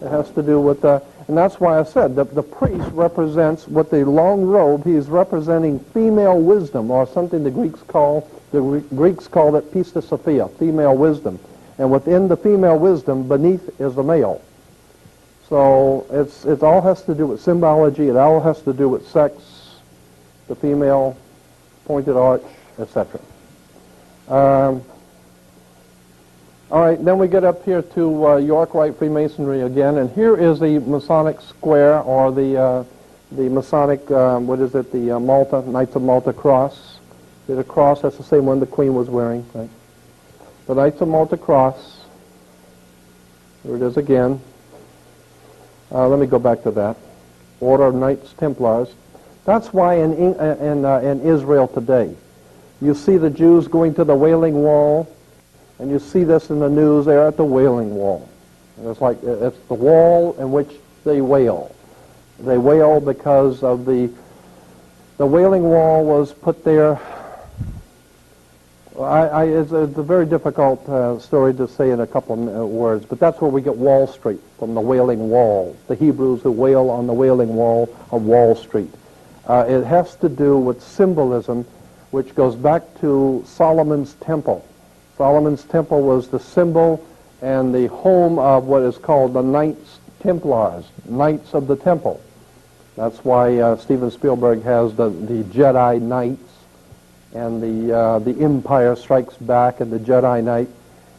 It has to do with and that's why I said that the priest represents, with the long robe, he is representing female wisdom, or something the Greeks call it Pistis Sophia, female wisdom. And within the female wisdom, beneath is the male. So it all has to do with symbology. It all has to do with sex, the female, pointed arch, etc. All right, then we get up here to York Rite Freemasonry again, and here is the Masonic square, or the Masonic, the Malta, Knights of Malta cross. There's a cross, that's the same one the Queen was wearing, right? The Knights of Malta cross. Here it is again. Let me go back to that. Order of Knights Templars. That's why in Israel today, you see the Jews going to the Wailing Wall, and you see this in the news. They're at the Wailing Wall. And it's the wall in which they wail. They wail because of the Wailing Wall was put there. It's a very difficult story to say in a couple of words, but that's where we get Wall Street, from the Wailing Wall, the Hebrews who wail on the Wailing Wall of Wall Street. It has to do with symbolism, which goes back to Solomon's Temple. Solomon's Temple was the symbol and the home of what is called the Knights Templars, Knights of the Temple. That's why Steven Spielberg has the Jedi Knights, and the Empire Strikes Back and the Jedi Knight.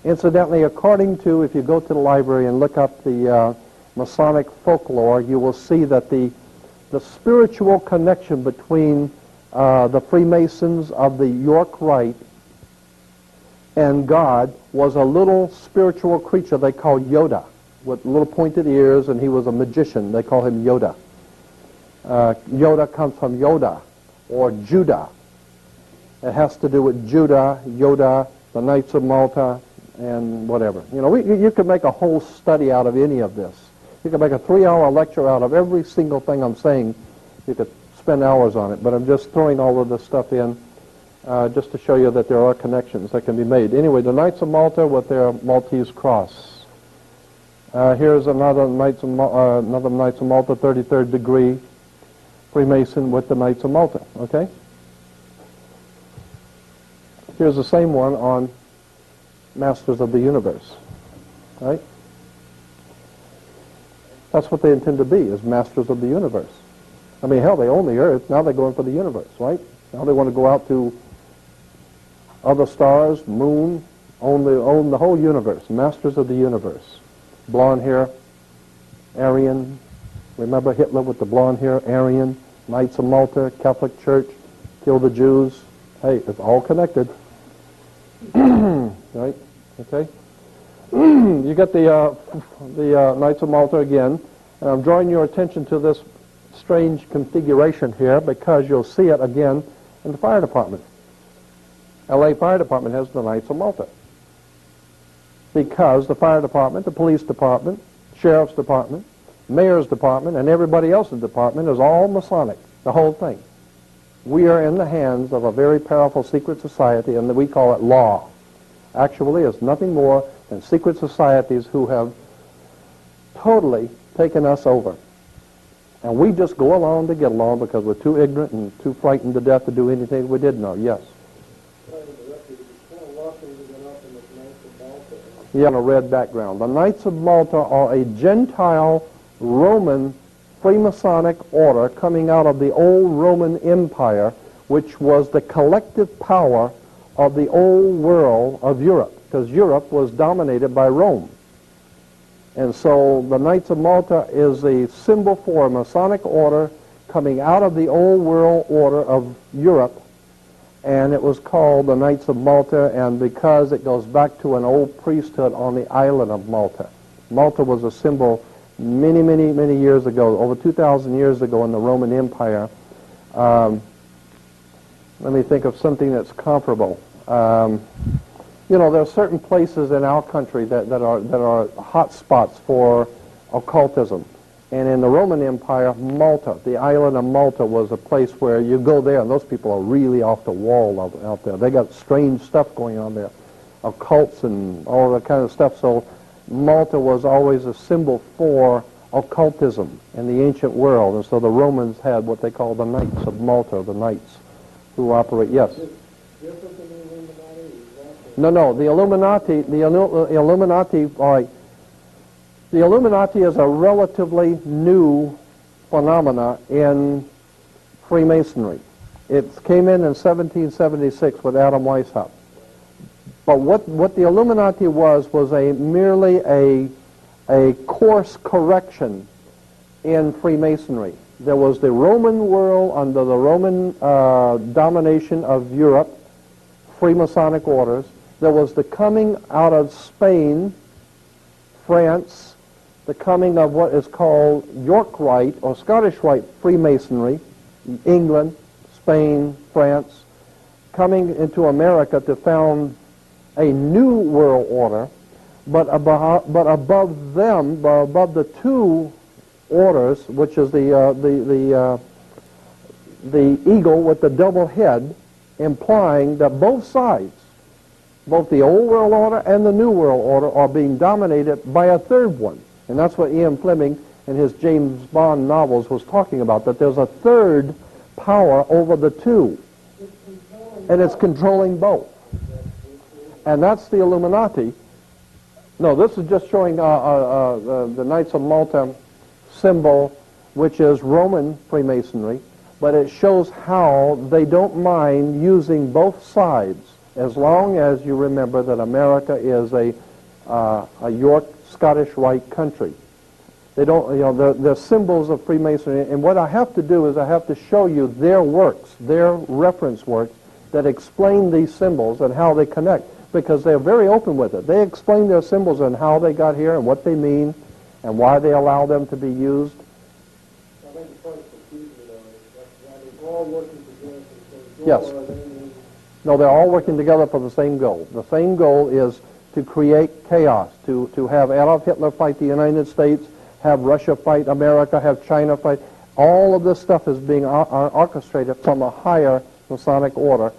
Incidentally, according to, if you go to the library and look up the Masonic folklore, you will see that the spiritual connection between the Freemasons of the York Rite and God was a little spiritual creature they call Yoda, with little pointed ears, and he was a magician. They call him Yoda. Yoda comes from Yoda, or Judah. It has to do with Judah, Yoda, the Knights of Malta, and whatever. You could make a whole study out of any of this. You could make a 3-hour lecture out of every single thing I'm saying. You could spend hours on it, but I'm just throwing all of this stuff in just to show you that there are connections that can be made. Anyway, the Knights of Malta with their Maltese cross. Here's another Knights of Malta, 33rd degree Freemason with the Knights of Malta. Okay. Here's the same one on Masters of the Universe. Right. That's what they intend to be, is Masters of the Universe. I mean, hell, they own the Earth. Now they're going for the universe, right? Now they want to go out to other stars, moon, own the whole universe. Masters of the universe. Blonde hair, Aryan. Remember Hitler with the blonde hair, Aryan, Knights of Malta, Catholic Church, kill the Jews. Hey, it's all connected. Right? Okay? You get the Knights of Malta again. And I'm drawing your attention to this strange configuration here because you'll see it again in the fire department. LA Fire Department has the Knights of Malta. Because the fire department, the police department, sheriff's department, mayor's department, and everybody else's department is all Masonic. The whole thing. We are in the hands of a very powerful secret society, and we call it law. Actually, it's nothing more than secret societies who have totally taken us over. And we just go along to get along because we're too ignorant and too frightened to death to do anything we did know. Yes? Yeah, on a red background. The Knights of Malta are a Gentile Roman Freemasonic order coming out of the old Roman Empire, which was the collective power of the old world of Europe, because Europe was dominated by Rome. And so the Knights of Malta is a symbol for a Masonic order coming out of the old world order of Europe, and it was called the Knights of Malta, and because it goes back to an old priesthood on the island of Malta. Malta was a symbol many, many, many years ago, over 2,000 years ago in the Roman Empire. Let me think of something that's comparable. You know, there are certain places in our country that are hot spots for occultism. And in the Roman Empire, Malta, the island of Malta, was a place where you go there, and those people are really off the wall out there. They got strange stuff going on there, occults and all that kind of stuff. So Malta was always a symbol for occultism in the ancient world. And so the Romans had what they called the Knights of Malta, the knights who operate. Yes? No, the Illuminati, all right. The Illuminati is a relatively new phenomena in Freemasonry. It came in 1776 with Adam Weishaupt. But what the Illuminati was merely a course correction in Freemasonry. There was the Roman world under the Roman domination of Europe, Freemasonic orders. There was the coming out of Spain, France, the coming of what is called York Rite or Scottish Rite Freemasonry, England, Spain, France, coming into America to found a new world order, but above them, above the two orders, which is the eagle with the double head, implying that both sides, both the old world order and the new world order, are being dominated by a third one. And that's what Ian Fleming in his James Bond novels was talking about, that there's a third power over the two. And it's controlling both. And that's the Illuminati. No, this is just showing the Knights of Malta symbol, which is Roman Freemasonry, but it shows how they don't mind using both sides, as long as you remember that America is a York Scottish Rite country. They don't, you know, the symbols of Freemasonry, and what I have to do is I have to show you their works, their reference works that explain these symbols and how they connect, because they're very open with it. They explain their symbols and how they got here and what they mean and why they allow them to be used. I think the part of confusion is they're all working together for the Yes. goal, or are they in No, they're all working together for the same goal. The same goal is to create chaos, to have Adolf Hitler fight the United States, have Russia fight America, have China fight. All of this stuff is being orchestrated from a higher Masonic order.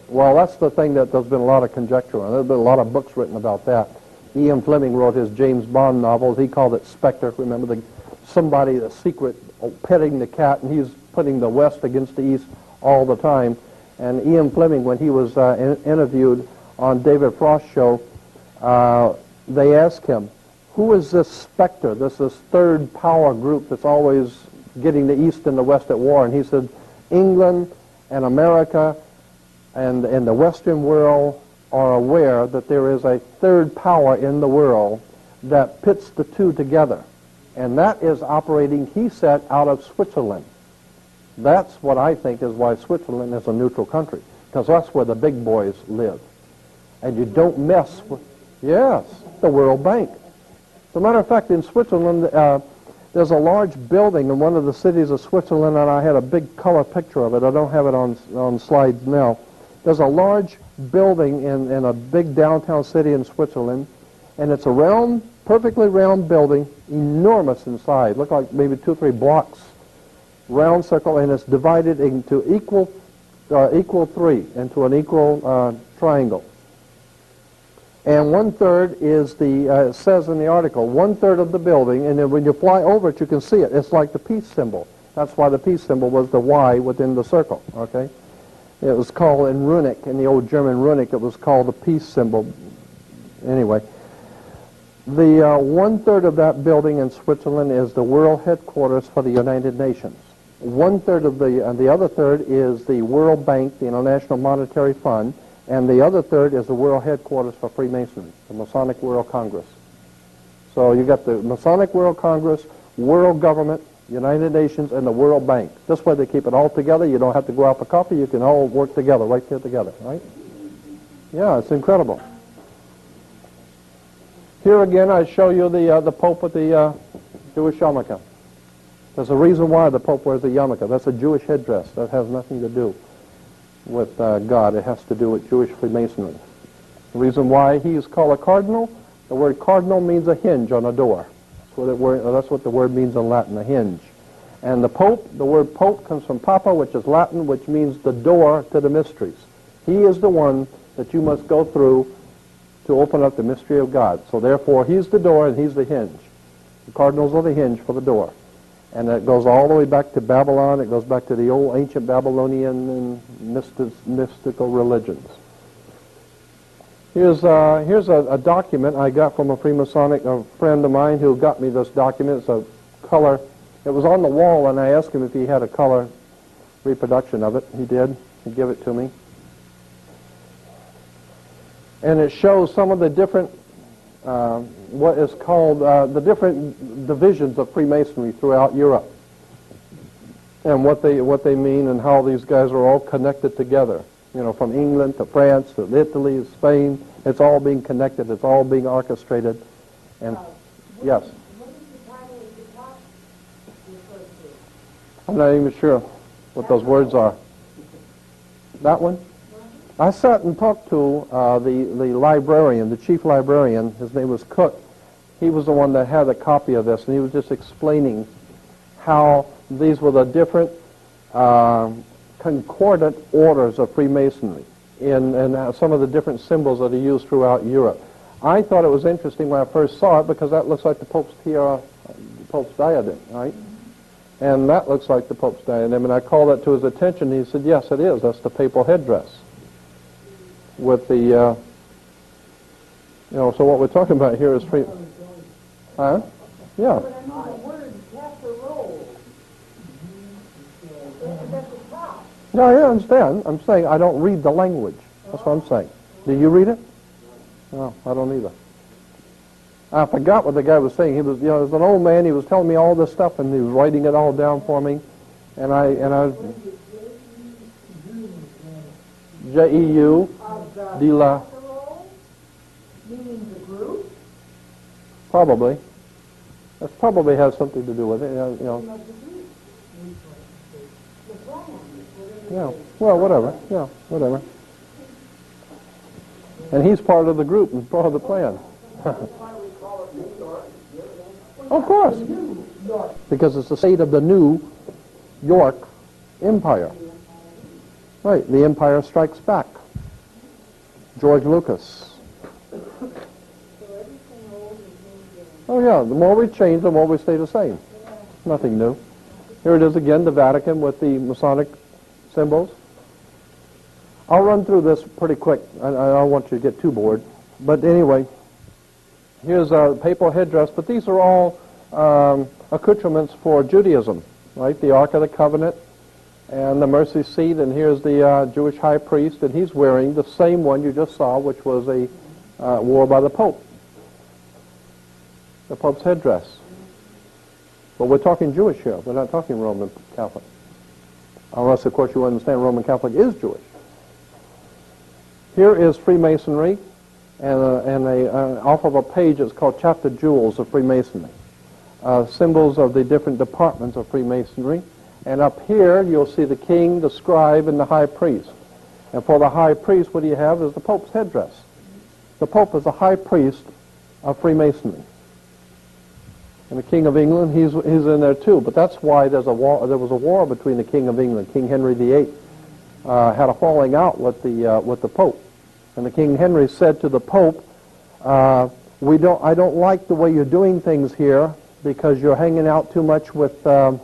Well, that's the thing that there's been a lot of conjecture on. There's been a lot of books written about that. Ian Fleming wrote his James Bond novels. He called it Spectre. Remember, the secret petting the cat, and he's putting the West against the East all the time. And Ian Fleming, when he was interviewed on David Frost's show, they asked him, who is this specter, this third power group that's always getting the East and the West at war? And he said, England and America and the Western world are aware that there is a third power in the world that pits the two together. And that is operating, he said, out of Switzerland. That's what I think is why Switzerland is a neutral country, because that's where the big boys live. And you don't mess with, yes, the World Bank. As a matter of fact, in Switzerland, there's a large building in one of the cities of Switzerland, and I had a big color picture of it. I don't have it on slides now. There's a large building in a big downtown city in Switzerland, and it's a perfectly round building, enormous in size, look like maybe 2 or 3 blocks round circle, and it's divided into equal three, into an equal triangle. And 1/3 is it says in the article, 1/3 of the building, and then when you fly over it, you can see it. It's like the peace symbol. That's why the peace symbol was the Y within the circle, okay? It was called in runic, in the old German runic, it was called the peace symbol. Anyway, the 1/3 of that building in Switzerland is the world headquarters for the United Nations. 1/3 of the other third is the World Bank, the International Monetary Fund, and the other third is the world headquarters for Freemasonry, the Masonic World Congress. So you got the Masonic World Congress, World Government, United Nations, and the World Bank. This way they keep it all together. You don't have to go out for coffee. You can all work together, right there together, right? Yeah, it's incredible. Here again, I show you the Pope with the Jewish yarmulke. There's a reason why the Pope wears a yarmulke. That's a Jewish headdress. That has nothing to do with God. It has to do with Jewish Freemasonry. The reason why he is called a cardinal, the word cardinal means a hinge on a door. That's what the word means in Latin, a hinge. And the Pope, the word Pope comes from Papa, which is Latin, which means the door to the mysteries. He is the one that you must go through to open up the mystery of God. So therefore, he's the door and he's the hinge. The cardinals are the hinge for the door. And it goes all the way back to Babylon. It goes back to the old ancient Babylonian and mystical religions. Here's a document I got from a Freemasonic friend of mine who got me this document. It's a color. It was on the wall, and I asked him if he had a color reproduction of it. He did. He gave it to me. And it shows some of the different, what is called the different divisions of Freemasonry throughout Europe, and what they mean and how these guys are all connected together. You know, from England to France to Italy, Spain, it's all being connected. It's all being orchestrated. And yes, What is the title of the talk referred to? I'm not even sure what those words are. That one? I sat and talked to the librarian, the chief librarian. His name was Cook. He was the one that had a copy of this, and he was just explaining how these were the different concordant orders of Freemasonry and some of the different symbols that are used throughout Europe. I thought it was interesting when I first saw it because that looks like the Pope's tiara, the Pope's diadem, right? And that looks like the Pope's diadem, and I called that to his attention. He said, yes, it is. That's the papal headdress. With the, so what we're talking about here is free. Huh? Yeah. But I mean the word casserole. That's the top. No, I understand. I'm saying I don't read the language. That's what I'm saying. Do you read it? No, I don't either. I forgot what the guy was saying. He was, he was an old man. He was telling me all this stuff, and he was writing it all down for me. And I J-E-U, de la. Casserole, meaning the group. Probably. That probably has something to do with it. Yeah. Well, whatever. Yeah, whatever. And he's part of the group and part of the plan. Of course. Because it's the state of the New York Empire. Right. The Empire Strikes Back. George Lucas. Oh yeah, the more we change, the more we stay the same. Nothing new. Here it is again, the Vatican with the Masonic symbols. I'll run through this pretty quick. I don't want you to get too bored. But anyway, here's a papal headdress, but these are all accoutrements for Judaism, right? The Ark of the Covenant and the mercy seat, and here's the Jewish high priest, and he's wearing the same one you just saw, which was worn by the Pope. The Pope's headdress. But we're talking Jewish here. We're not talking Roman Catholic. Unless, of course, you understand Roman Catholic is Jewish. Here is Freemasonry, and off of a page it's called Chapter Jewels of Freemasonry. Symbols of the different departments of Freemasonry. And up here you'll see the king, the scribe, and the high priest. And for the high priest, what do you have is the Pope's headdress. The Pope is the high priest of Freemasonry. And the King of England, he's in there too. But that's why there was a war between the King of England, King Henry VIII, had a falling out with the Pope. And the King Henry said to the Pope, I don't like the way you're doing things here because you're hanging out too much with the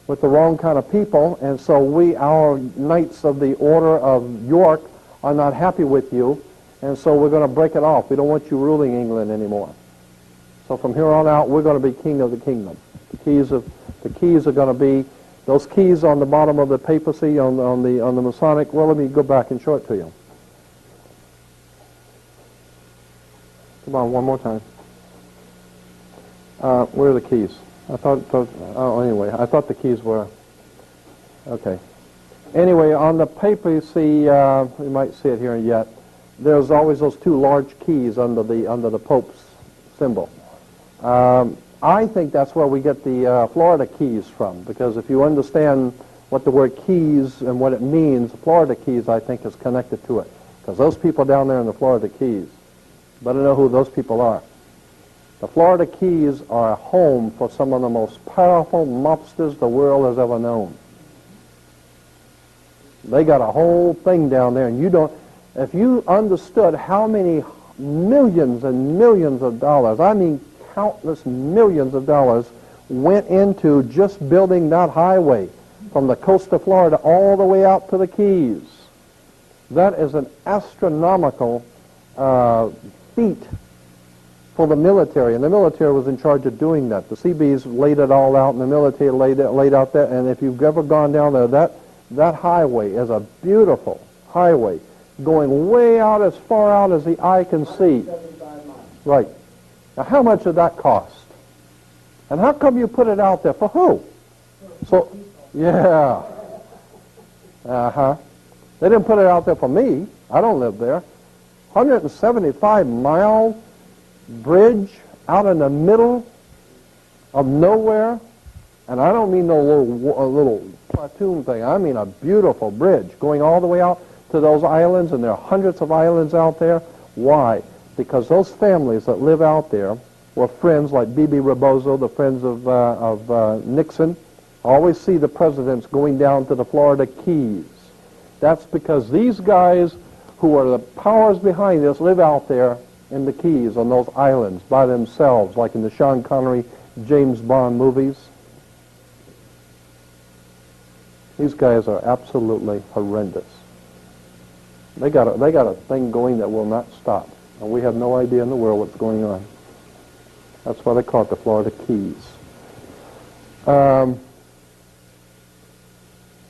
wrong kind of people, and so our Knights of the Order of York are not happy with you, and so we're going to break it off. We don't want you ruling England anymore. So from here on out, we're going to be king of the kingdom. The keys are going to be those keys on the bottom of the papacy on the Masonic. Well, let me go back and show it to you. Come on, one more time. Where are the keys? I thought the keys were, okay. Anyway, on the papacy, you might see it here yet, there's always those two large keys under the Pope's symbol. I think that's where we get the Florida keys from, because if you understand what the word keys and what it means, Florida keys, I think, is connected to it. Because those people down there in the Florida Keys, better know who those people are. The Florida Keys are a home for some of the most powerful mobsters the world has ever known. They got a whole thing down there, and if you understood how many millions and millions of dollars, I mean countless millions of dollars, went into just building that highway from the coast of Florida all the way out to the Keys. That is an astronomical feat for the military, and the military was in charge of doing that. The Seabees laid it all out, and the military laid out there, and if you've ever gone down there, that highway is a beautiful highway going way out, as far out as the eye can see. 75 miles. Right. Now, how much did that cost? And how come you put it out there? For who? So, yeah. Uh-huh. They didn't put it out there for me. I don't live there. 175-mile bridge out in the middle of nowhere. And I don't mean no little platoon thing. I mean a beautiful bridge going all the way out to those islands, and there are hundreds of islands out there. Why? Because those families that live out there were friends like B.B. Rebozo, the friends of Nixon. Always see the presidents going down to the Florida Keys. That's because these guys who are the powers behind this live out there in the Keys on those islands by themselves, like in the Sean Connery, James Bond movies. These guys are absolutely horrendous. They got a thing going that will not stop, and we have no idea in the world what's going on. That's why they call it the Florida Keys.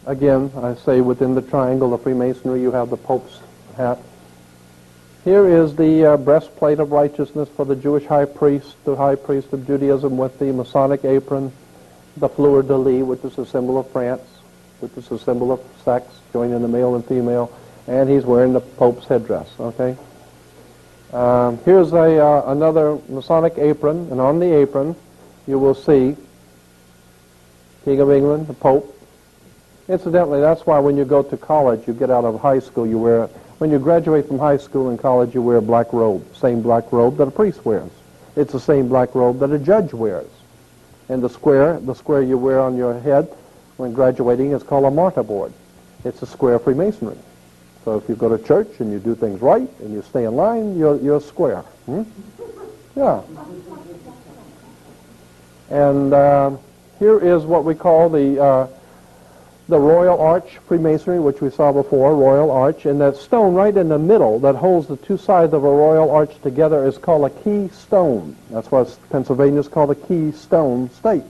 Again, I say within the triangle of Freemasonry, you have the Pope's hat. Here is the breastplate of righteousness for the Jewish high priest, the high priest of Judaism, with the Masonic apron, the fleur de lis, which is a symbol of France, which is a symbol of sex, joining the male and female, and he's wearing the Pope's headdress, okay? Here's another Masonic apron, and on the apron you will see King of England, the Pope. Incidentally, that's why when you go to college, you get out of high school, when you graduate from high school and college, you wear a black robe, same black robe that a priest wears. It's the same black robe that a judge wears. And the square you wear on your head when graduating is called a martyr board. It's a square of Freemasonry. So if you go to church and you do things right and you stay in line, you're square. Yeah. And here is what we call the Royal Arch Freemasonry, which we saw before, Royal Arch. And that stone right in the middle that holds the two sides of a Royal Arch together is called a keystone. That's why Pennsylvania is called a keystone state.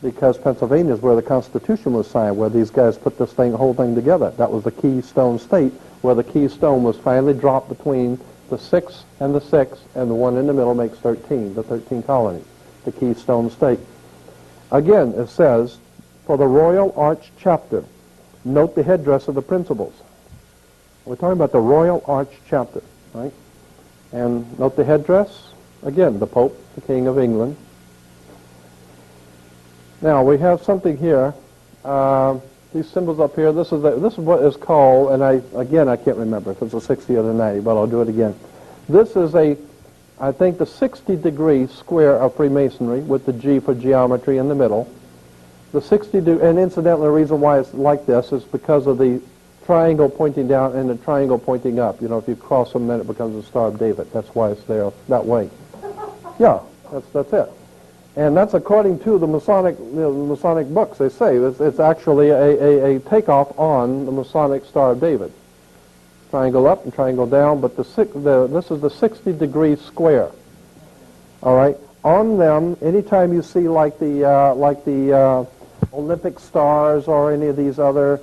Because Pennsylvania is where the Constitution was signed, where these guys put this whole thing together. That was the keystone state, where the keystone was finally dropped between the 6 and the 6, and the one in the middle makes 13, the 13 colonies, the keystone state. Again, it says, for the Royal Arch chapter, note the headdress of the principals. We're talking about the Royal Arch chapter, right? And note the headdress, again, the Pope, the King of England. Now, we have something here, these symbols up here, this is what is called, and I can't remember if it's a 60 or the 90, but I'll do it again. This is a I think the 60-degree square of Freemasonry, with the G for geometry in the middle, the 60-degree, and incidentally, the reason why it's like this is because of the triangle pointing down and the triangle pointing up. You know, if you cross them, then it becomes the Star of David. That's why it's there that way. Yeah, that's it. And that's according to the Masonic books. They say it's actually a takeoff on the Masonic Star of David. Triangle up and triangle down, but this is the 60-degree square. All right. On them, anytime you see like the Olympic stars or any of these other,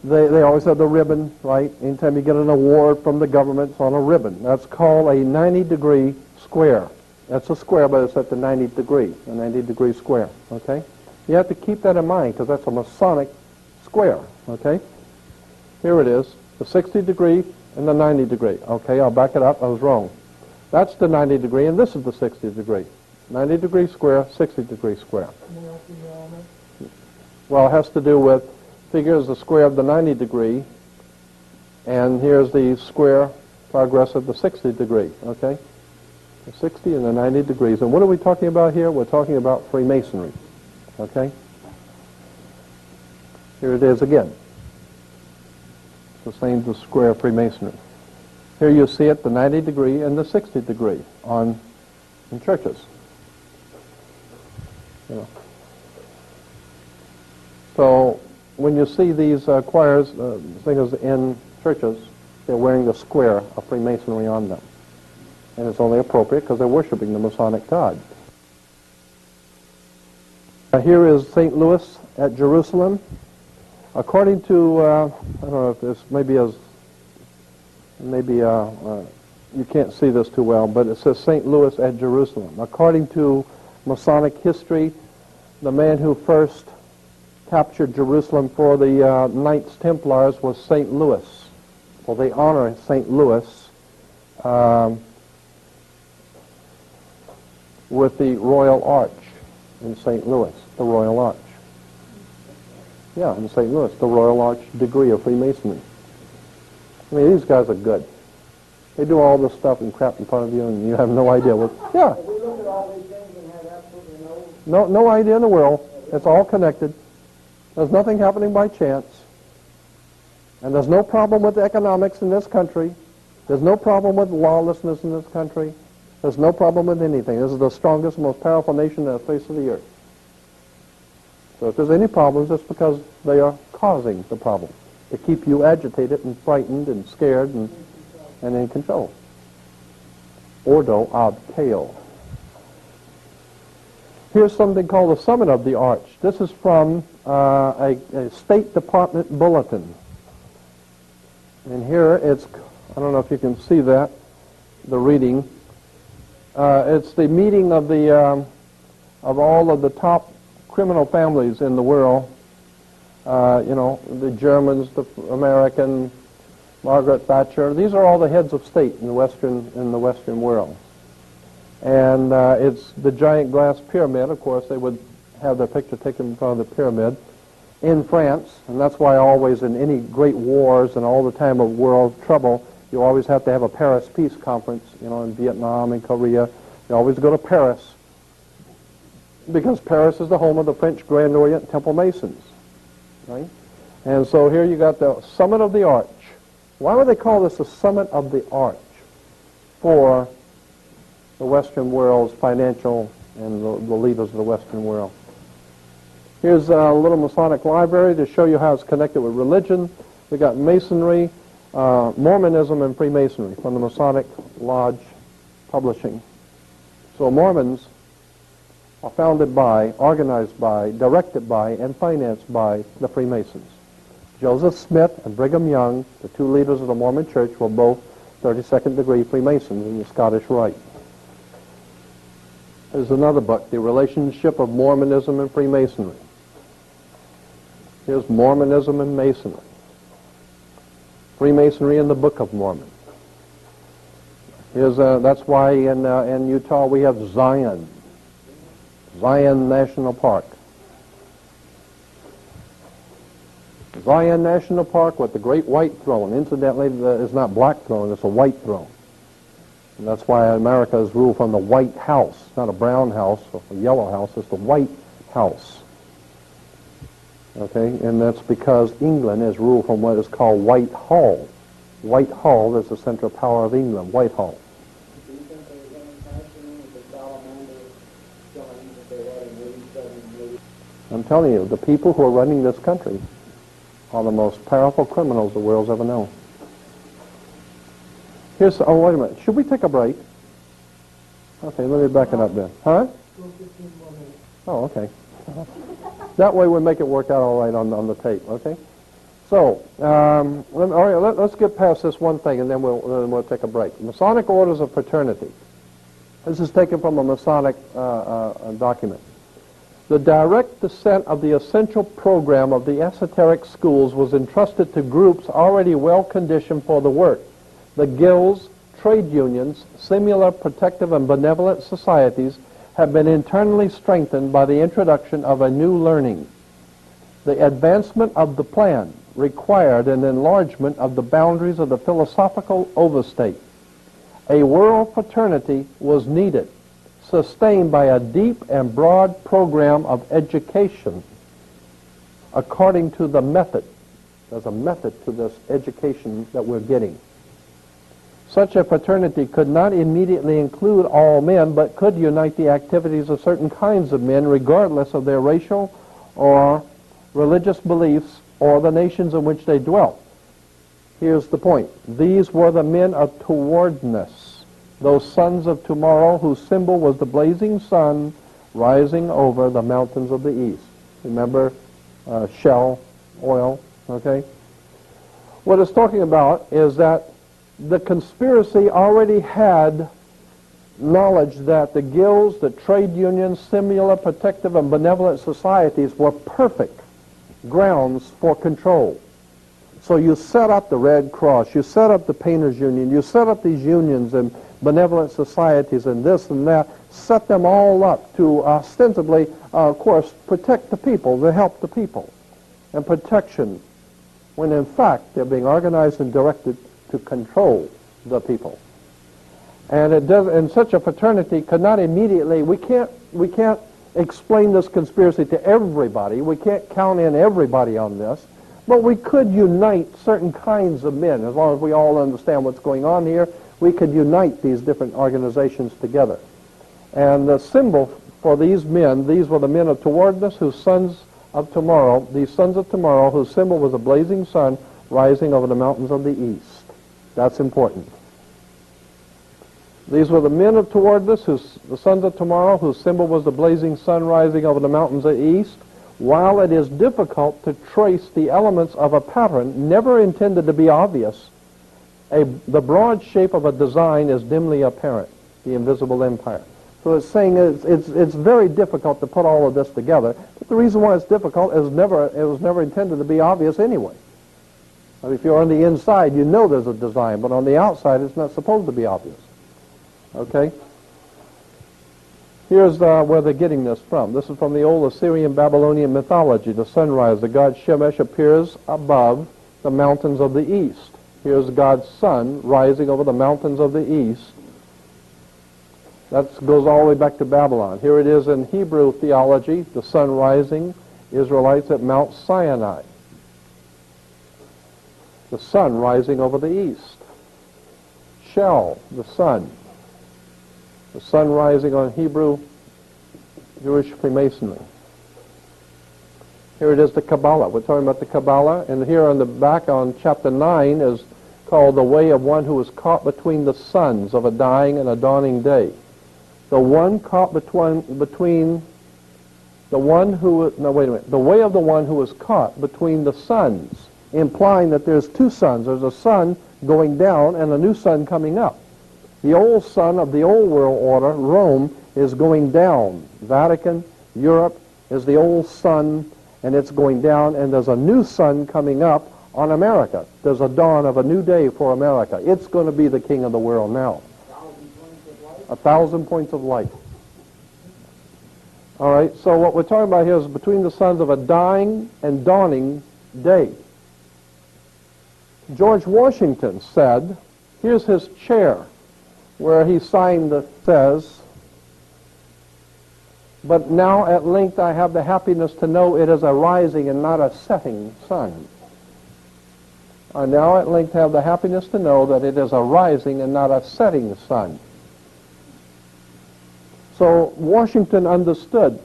they always have the ribbon, right? Anytime you get an award from the government, it's on a ribbon. That's called a 90-degree square. That's a square, but it's at the 90th degree, a 90-degree square, okay? You have to keep that in mind because that's a Masonic square, okay? Here it is, the 60-degree and the 90-degree. Okay, I'll back it up. I was wrong. That's the 90-degree, and this is the 60-degree. 90-degree square, 60-degree square. Well, it has to do with, figures the square of the 90-degree, and here's the square progress of the 60-degree, okay? The 60 and the 90 degrees. And what are we talking about here? We're talking about Freemasonry, okay? Here it is again. It's the same as the square of Freemasonry. Here you see it, the 90 degree and the 60 degree in churches. You know. So when you see these choirs, singers in churches, they're wearing the square of Freemasonry on them. And it's only appropriate because they're worshiping the Masonic God. Here is St. Louis at Jerusalem. According to, I don't know if this you can't see this too well, but it says St. Louis at Jerusalem. According to Masonic history, the man who first captured Jerusalem for the Knights Templars was St. Louis. Well, they honor St. Louis with the Royal Arch in St. Louis, the Royal Arch. Yeah, in St. Louis, the Royal Arch degree of Freemasonry. I mean, these guys are good. They do all this stuff and crap in front of you, and you have no idea what. Yeah. We look at all these things and have absolutely No idea in the world. It's all connected. There's nothing happening by chance. And there's no problem with economics in this country. There's no problem with lawlessness in this country. There's no problem with anything. This is the strongest, most powerful nation on the face of the earth. So if there's any problems, it's because they are causing the problem to keep you agitated and frightened and scared and in control. Ordo ad Cael. Here's something called the Summit of the Arch. This is from a State Department bulletin. And here it's, I don't know if you can see that, the reading. It's the meeting of all of the top criminal families in the world. The Germans, the American, Margaret Thatcher. These are all the heads of state in the Western world. And it's the giant glass pyramid. Of course, they would have their picture taken in front of the pyramid in France, and that's why always in any great wars and all the time of world trouble, you always have to have a Paris Peace Conference. In Vietnam and Korea, you always go to Paris because Paris is the home of the French Grand Orient Temple Masons, right? And so here you got the Summit of the Arch. Why would they call this the Summit of the Arch for the Western world's financial and the leaders of the Western world? Here's a little Masonic library to show you how it's connected with religion. We got Masonry, Mormonism, and Freemasonry from the Masonic Lodge Publishing. So Mormons are founded by, organized by, directed by, and financed by the Freemasons. Joseph Smith and Brigham Young, the two leaders of the Mormon Church, were both 32nd degree Freemasons in the Scottish Rite. There's another book, The Relationship of Mormonism and Freemasonry. Here's Mormonism and Masonry. Freemasonry in the Book of Mormon. That's why in Utah we have Zion National Park. Zion National Park with the great white throne. Incidentally, it's not black throne, it's a white throne. And that's why America is ruled from the White House, not a brown house or a yellow house, it's the White House. Okay, and that's because England is ruled from what is called Whitehall. Whitehall is the central power of England, Whitehall. Do you think there's any passion with the salamander showing that they had an 87 million? I'm telling you, the people who are running this country are the most powerful criminals the world's ever known. Here's, oh, wait a minute. Should we take a break? Okay, let me back it up then. Huh? Oh, okay. That way we'll make it work out all right on the tape, okay? So, all right, let's get past this one thing and then we'll take a break. Masonic orders of fraternity. This is taken from a Masonic document. The direct descent of the essential program of the esoteric schools was entrusted to groups already well conditioned for the work. The guilds, trade unions, similar protective and benevolent societies have been internally strengthened by the introduction of a new learning. The advancement of the plan required an enlargement of the boundaries of the philosophical overstate. A world fraternity was needed, sustained by a deep and broad program of education according to the method. There's a method to this education that we're getting. Such a fraternity could not immediately include all men, but could unite the activities of certain kinds of men, regardless of their racial or religious beliefs or the nations in which they dwelt. Here's the point. These were the men of towardness, those sons of tomorrow whose symbol was the blazing sun rising over the mountains of the east. Remember Shell, oil, okay? What it's talking about is that the conspiracy already had knowledge that the guilds, the trade unions, similar protective and benevolent societies were perfect grounds for control. So you set up the Red Cross, you set up the Painters Union, you set up these unions and benevolent societies and this and that, set them all up to ostensibly, of course, protect the people, to help the people, and protection, when in fact they're being organized and directed to control the people. And it does, and such a fraternity could not immediately, we can't explain this conspiracy to everybody, we can't count in everybody on this, but we could unite certain kinds of men. As long as we all understand what's going on here, we could unite these different organizations together. And the symbol for these men, these were the men of towardness, whose sons of tomorrow, these sons of tomorrow, whose symbol was a blazing sun rising over the mountains of the east. That's important. These were the men of towardness, the sons of tomorrow, whose symbol was the blazing sun rising over the mountains of the east. While it is difficult to trace the elements of a pattern never intended to be obvious, the broad shape of a design is dimly apparent, the invisible empire. So it's saying it's very difficult to put all of this together. But the reason why it's difficult is it was never intended to be obvious anyway. If you're on the inside, you know there's a design, but on the outside, it's not supposed to be obvious. Okay? Here's where they're getting this from. This is from the old Assyrian Babylonian mythology. The sunrise, the god Shemesh appears above the mountains of the east. Here's God's sun rising over the mountains of the east. That goes all the way back to Babylon. Here it is in Hebrew theology, the sun rising, Israelites at Mount Sinai. The sun rising over the east. Shell, the sun. The sun rising on Hebrew Jewish Freemasonry. Here it is, the Kabbalah. We're talking about the Kabbalah, and here on the back on chapter 9 is called the way of one who is caught between the suns of a dying and a dawning day. The one caught between the one who, no, wait a minute, the way of the one who is caught between the suns, implying that there's two suns. There's a sun going down and a new sun coming up. The old sun of the old world order, Rome, is going down. Vatican, Europe, is the old sun, and it's going down, and there's a new sun coming up on America. There's a dawn of a new day for America. It's going to be the king of the world now. 1,000 points of light. All right, so what we're talking about here is between the suns of a dying and dawning day. George Washington said, here's his chair. where he signed the says, "But now at length I have the happiness to know it is a rising and not a setting sun." I now at length have the happiness to know that it is a rising and not a setting sun. So Washington understood.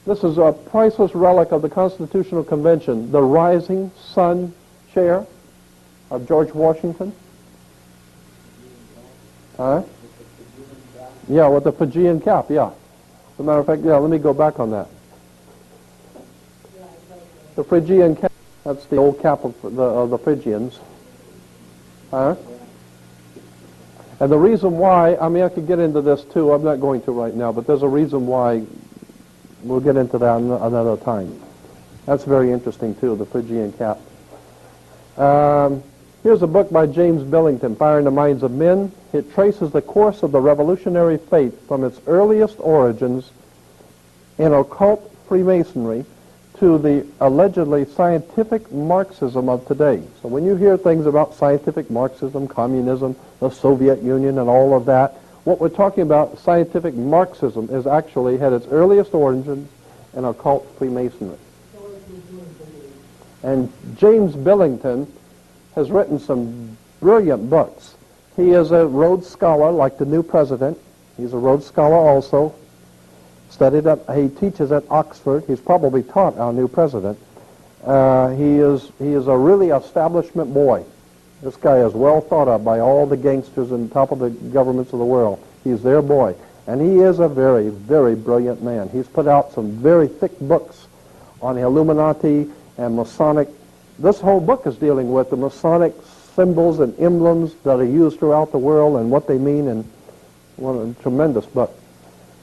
This is a priceless relic of the Constitutional Convention, the rising sun chair of George Washington. Huh? Yeah, with the Fijian cap, yeah. As a matter of fact, yeah, let me go back on that. The Fijian cap, that's the old cap of the Fijians. Huh? And the reason why, I mean, I could get into this too, I'm not going to right now, but there's a reason why. We'll get into that another time. That's very interesting too, the Phrygian cap. Here's a book by James Billington, Fire in the Minds of Men. It traces the course of the revolutionary faith from its earliest origins in occult Freemasonry to the allegedly scientific Marxism of today. So when you hear things about scientific Marxism, communism, the Soviet Union, and all of that, what we're talking about, scientific Marxism, is actually had its earliest origins in occult Freemasonry. And James Billington has written some brilliant books. He is a Rhodes Scholar, like the new president. He's a Rhodes Scholar also. He teaches at Oxford. He's probably taught our new president. He is a really establishment boy. This guy is well thought of by all the gangsters and top of the governments of the world. He's their boy. And he is a very, very brilliant man. He's put out some very thick books on the Illuminati and Masonic. This whole book is dealing with the Masonic symbols and emblems that are used throughout the world and what they mean, and what a tremendous book.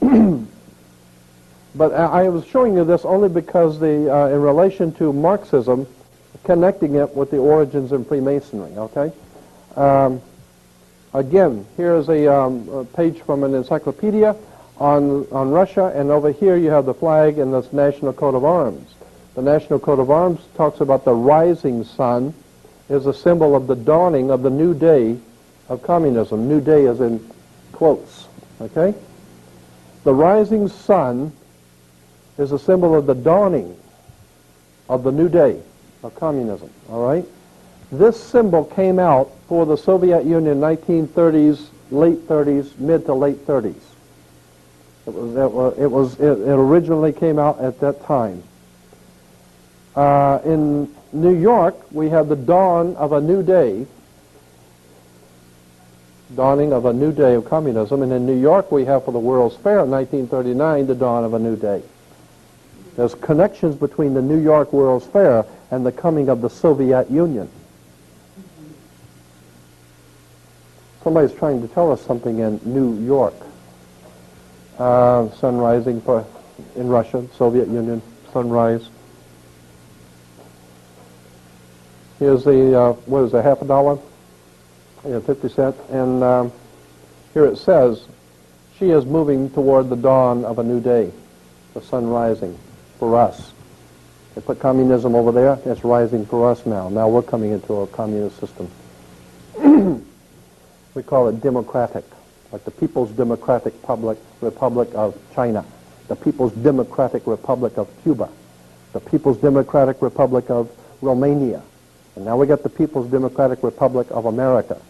But I was showing you this only because in relation to Marxism, connecting it with the origins in Freemasonry, okay? Again, here's a page from an encyclopedia on Russia, and over here you have the flag and this national coat of arms. The national coat of arms talks about the rising sun is a symbol of the dawning of the new day of communism. New day is in quotes, okay? The rising sun is a symbol of the dawning of the new day of communism, all right? This symbol came out for the Soviet Union 1930s, late 30s, mid to late 30s. It originally came out at that time. In New York, we have the dawn of a new day, dawning of a new day of communism, and in New York we have for the World's Fair in 1939 the dawn of a new day. There's connections between the New York World's Fair and the coming of the Soviet Union. Somebody's trying to tell us something in New York. Sun rising in Russia, Soviet Union, sunrise. Here's the, what is it, half a dollar? Yeah, 50 cents. And here it says, she is moving toward the dawn of a new day, the sun rising for us. They put communism over there, it's rising for us now. Now we're coming into a communist system. We call it democratic, like the People's Democratic Republic of China, the People's Democratic Republic of Cuba, the People's Democratic Republic of Romania, and now we got the People's Democratic Republic of America.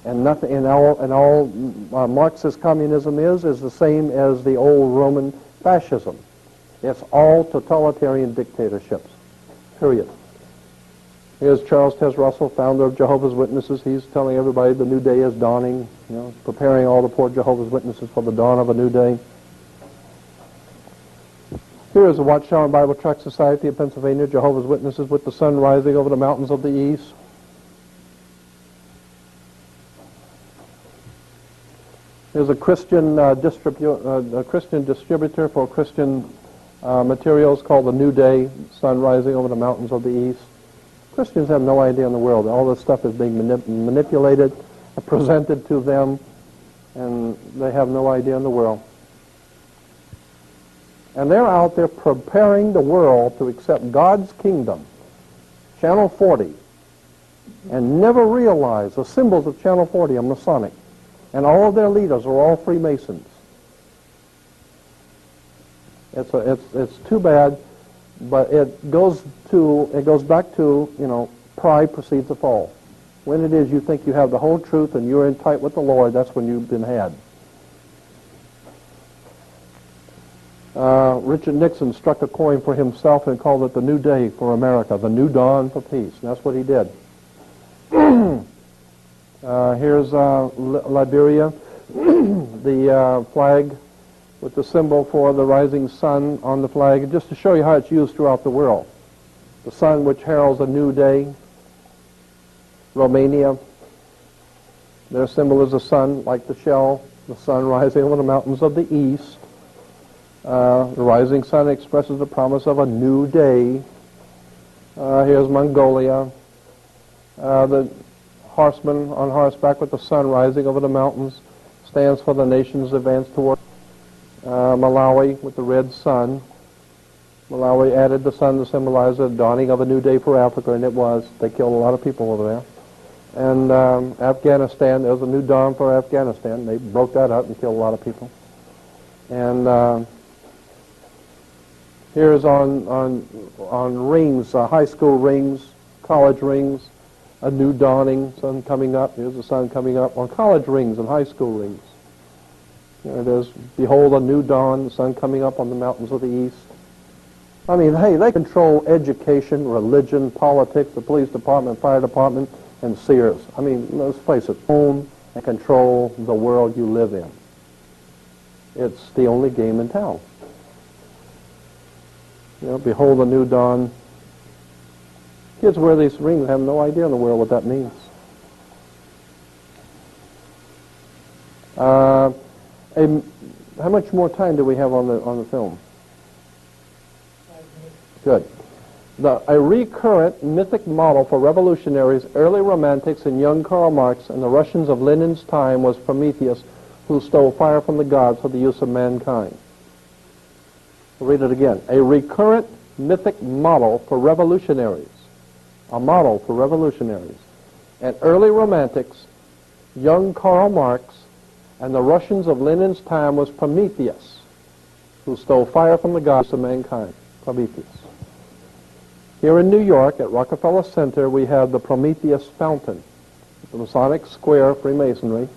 And nothing in all Marxist communism is the same as the old Roman fascism. It's all totalitarian dictatorships, period. Here's Charles Tess Russell, founder of Jehovah's Witnesses. He's telling everybody the new day is dawning, you know, preparing all the poor Jehovah's Witnesses for the dawn of a new day. Here is the Watchtower and Bible Tract Society of Pennsylvania, Jehovah's Witnesses with the sun rising over the mountains of the east. There's a Christian distributor for Christian materials called the New Day, sun rising over the mountains of the east. Christians have no idea in the world. All this stuff is being manipulated, presented to them, and they have no idea in the world. And they're out there preparing the world to accept God's kingdom, Channel 40, and never realize the symbols of Channel 40 are Masonic. And all of their leaders are all Freemasons. It's too bad, but it goes back to, you know, pride precedes the fall. When it is you think you have the whole truth and you're in tight with the Lord, that's when you've been had. Richard Nixon struck a coin for himself and called it the New Day for America, the New Dawn for Peace. And that's what he did. Here's Liberia, the flag with the symbol for the rising sun on the flag, just to show you how it's used throughout the world. The sun which heralds a new day. Romania, their symbol is the sun, like the shell, the sun rising over the mountains of the east. The rising sun expresses the promise of a new day. Here's Mongolia. The horseman on horseback with the sun rising over the mountains stands for the nation's advance toward Malawi with the red sun. Malawi added the sun to symbolize the dawning of a new day for Africa, and it was. They killed a lot of people over there. And Afghanistan, there was a new dawn for Afghanistan. They broke that up and killed a lot of people. And here's on rings, high school rings, college rings, a new dawning, sun coming up. Here's the sun coming up on college rings and high school rings. There it is. Behold a new dawn, the sun coming up on the mountains of the east. I mean, hey, they control education, religion, politics, the police department, fire department, and Sears. I mean, let's face it, own and control the world you live in. It's the only game in town. You know, behold a new dawn. Kids wear these rings, have no idea in the world what that means. How much more time do we have on the film? 5 minutes. Good. A recurrent mythic model for revolutionaries, early romantics, and young Karl Marx and the Russians of Lenin's time was Prometheus, who stole fire from the gods for the use of mankind. I'll read it again. A recurrent mythic model for revolutionaries. A model for revolutionaries. And early romantics, young Karl Marx, and the Russians of Lenin's time was Prometheus, who stole fire from the gods of mankind. Prometheus. Here in New York, at Rockefeller Center, we have the Prometheus Fountain, the Masonic Square, Freemasonry,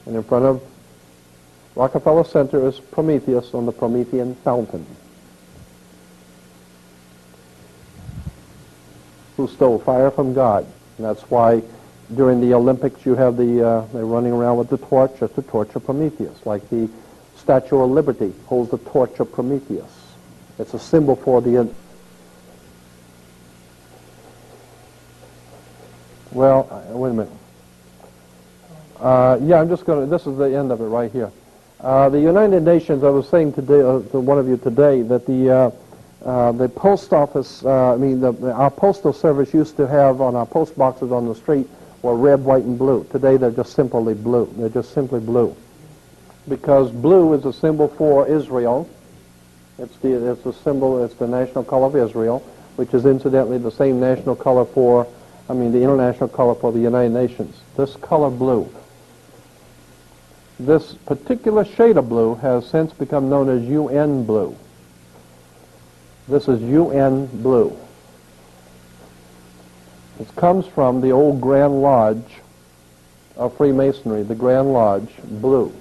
and in front of Rockefeller Center is Prometheus on the Promethean Fountain, who stole fire from God. And that's why during the Olympics you have they're running around with the torch. It's the torch of Prometheus, like the Statue of Liberty holds the torch of Prometheus. It's a symbol for the... Well, wait a minute. Yeah, I'm just going to... This is the end of it right here. The United Nations, I was saying today to one of you today that the post office, our postal service used to have on our post boxes on the street were red, white, and blue. Today they're just simply blue. They're just simply blue. Because blue is a symbol for Israel. It's a symbol, it's the national color of Israel, which is incidentally the same national color for, the international color for the United Nations. This color blue. This particular shade of blue has since become known as UN blue. This is UN blue. It comes from the old Grand Lodge of Freemasonry, the Grand Lodge blue.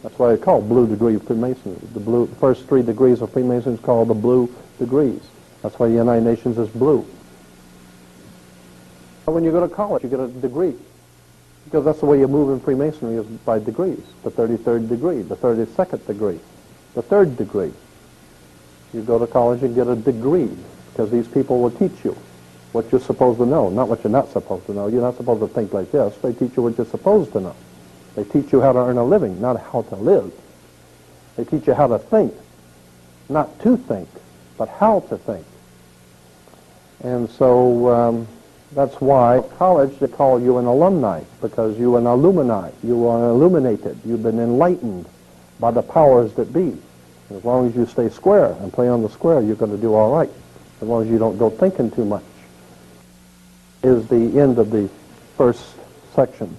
That's why it's called blue degree of Freemasonry. The first 3 degrees of Freemasonry is called the blue degrees. That's why the United Nations is blue. When you go to college, you get a degree. Because that's the way you move in Freemasonry is by degrees. The 33rd degree, the 32nd degree, the 3rd degree. You go to college and get a degree because these people will teach you what you're supposed to know, not what you're not supposed to know. You're not supposed to think like this. They teach you what you're supposed to know. They teach you how to earn a living, not how to live. They teach you how to think, not to think, but how to think. And so that's why at college they call you an alumni, because you're an illumini. You are illuminated. You've been enlightened by the powers that be. As long as you stay square and play on the square, you're going to do all right. As long as you don't go thinking too much. Is the end of the first section.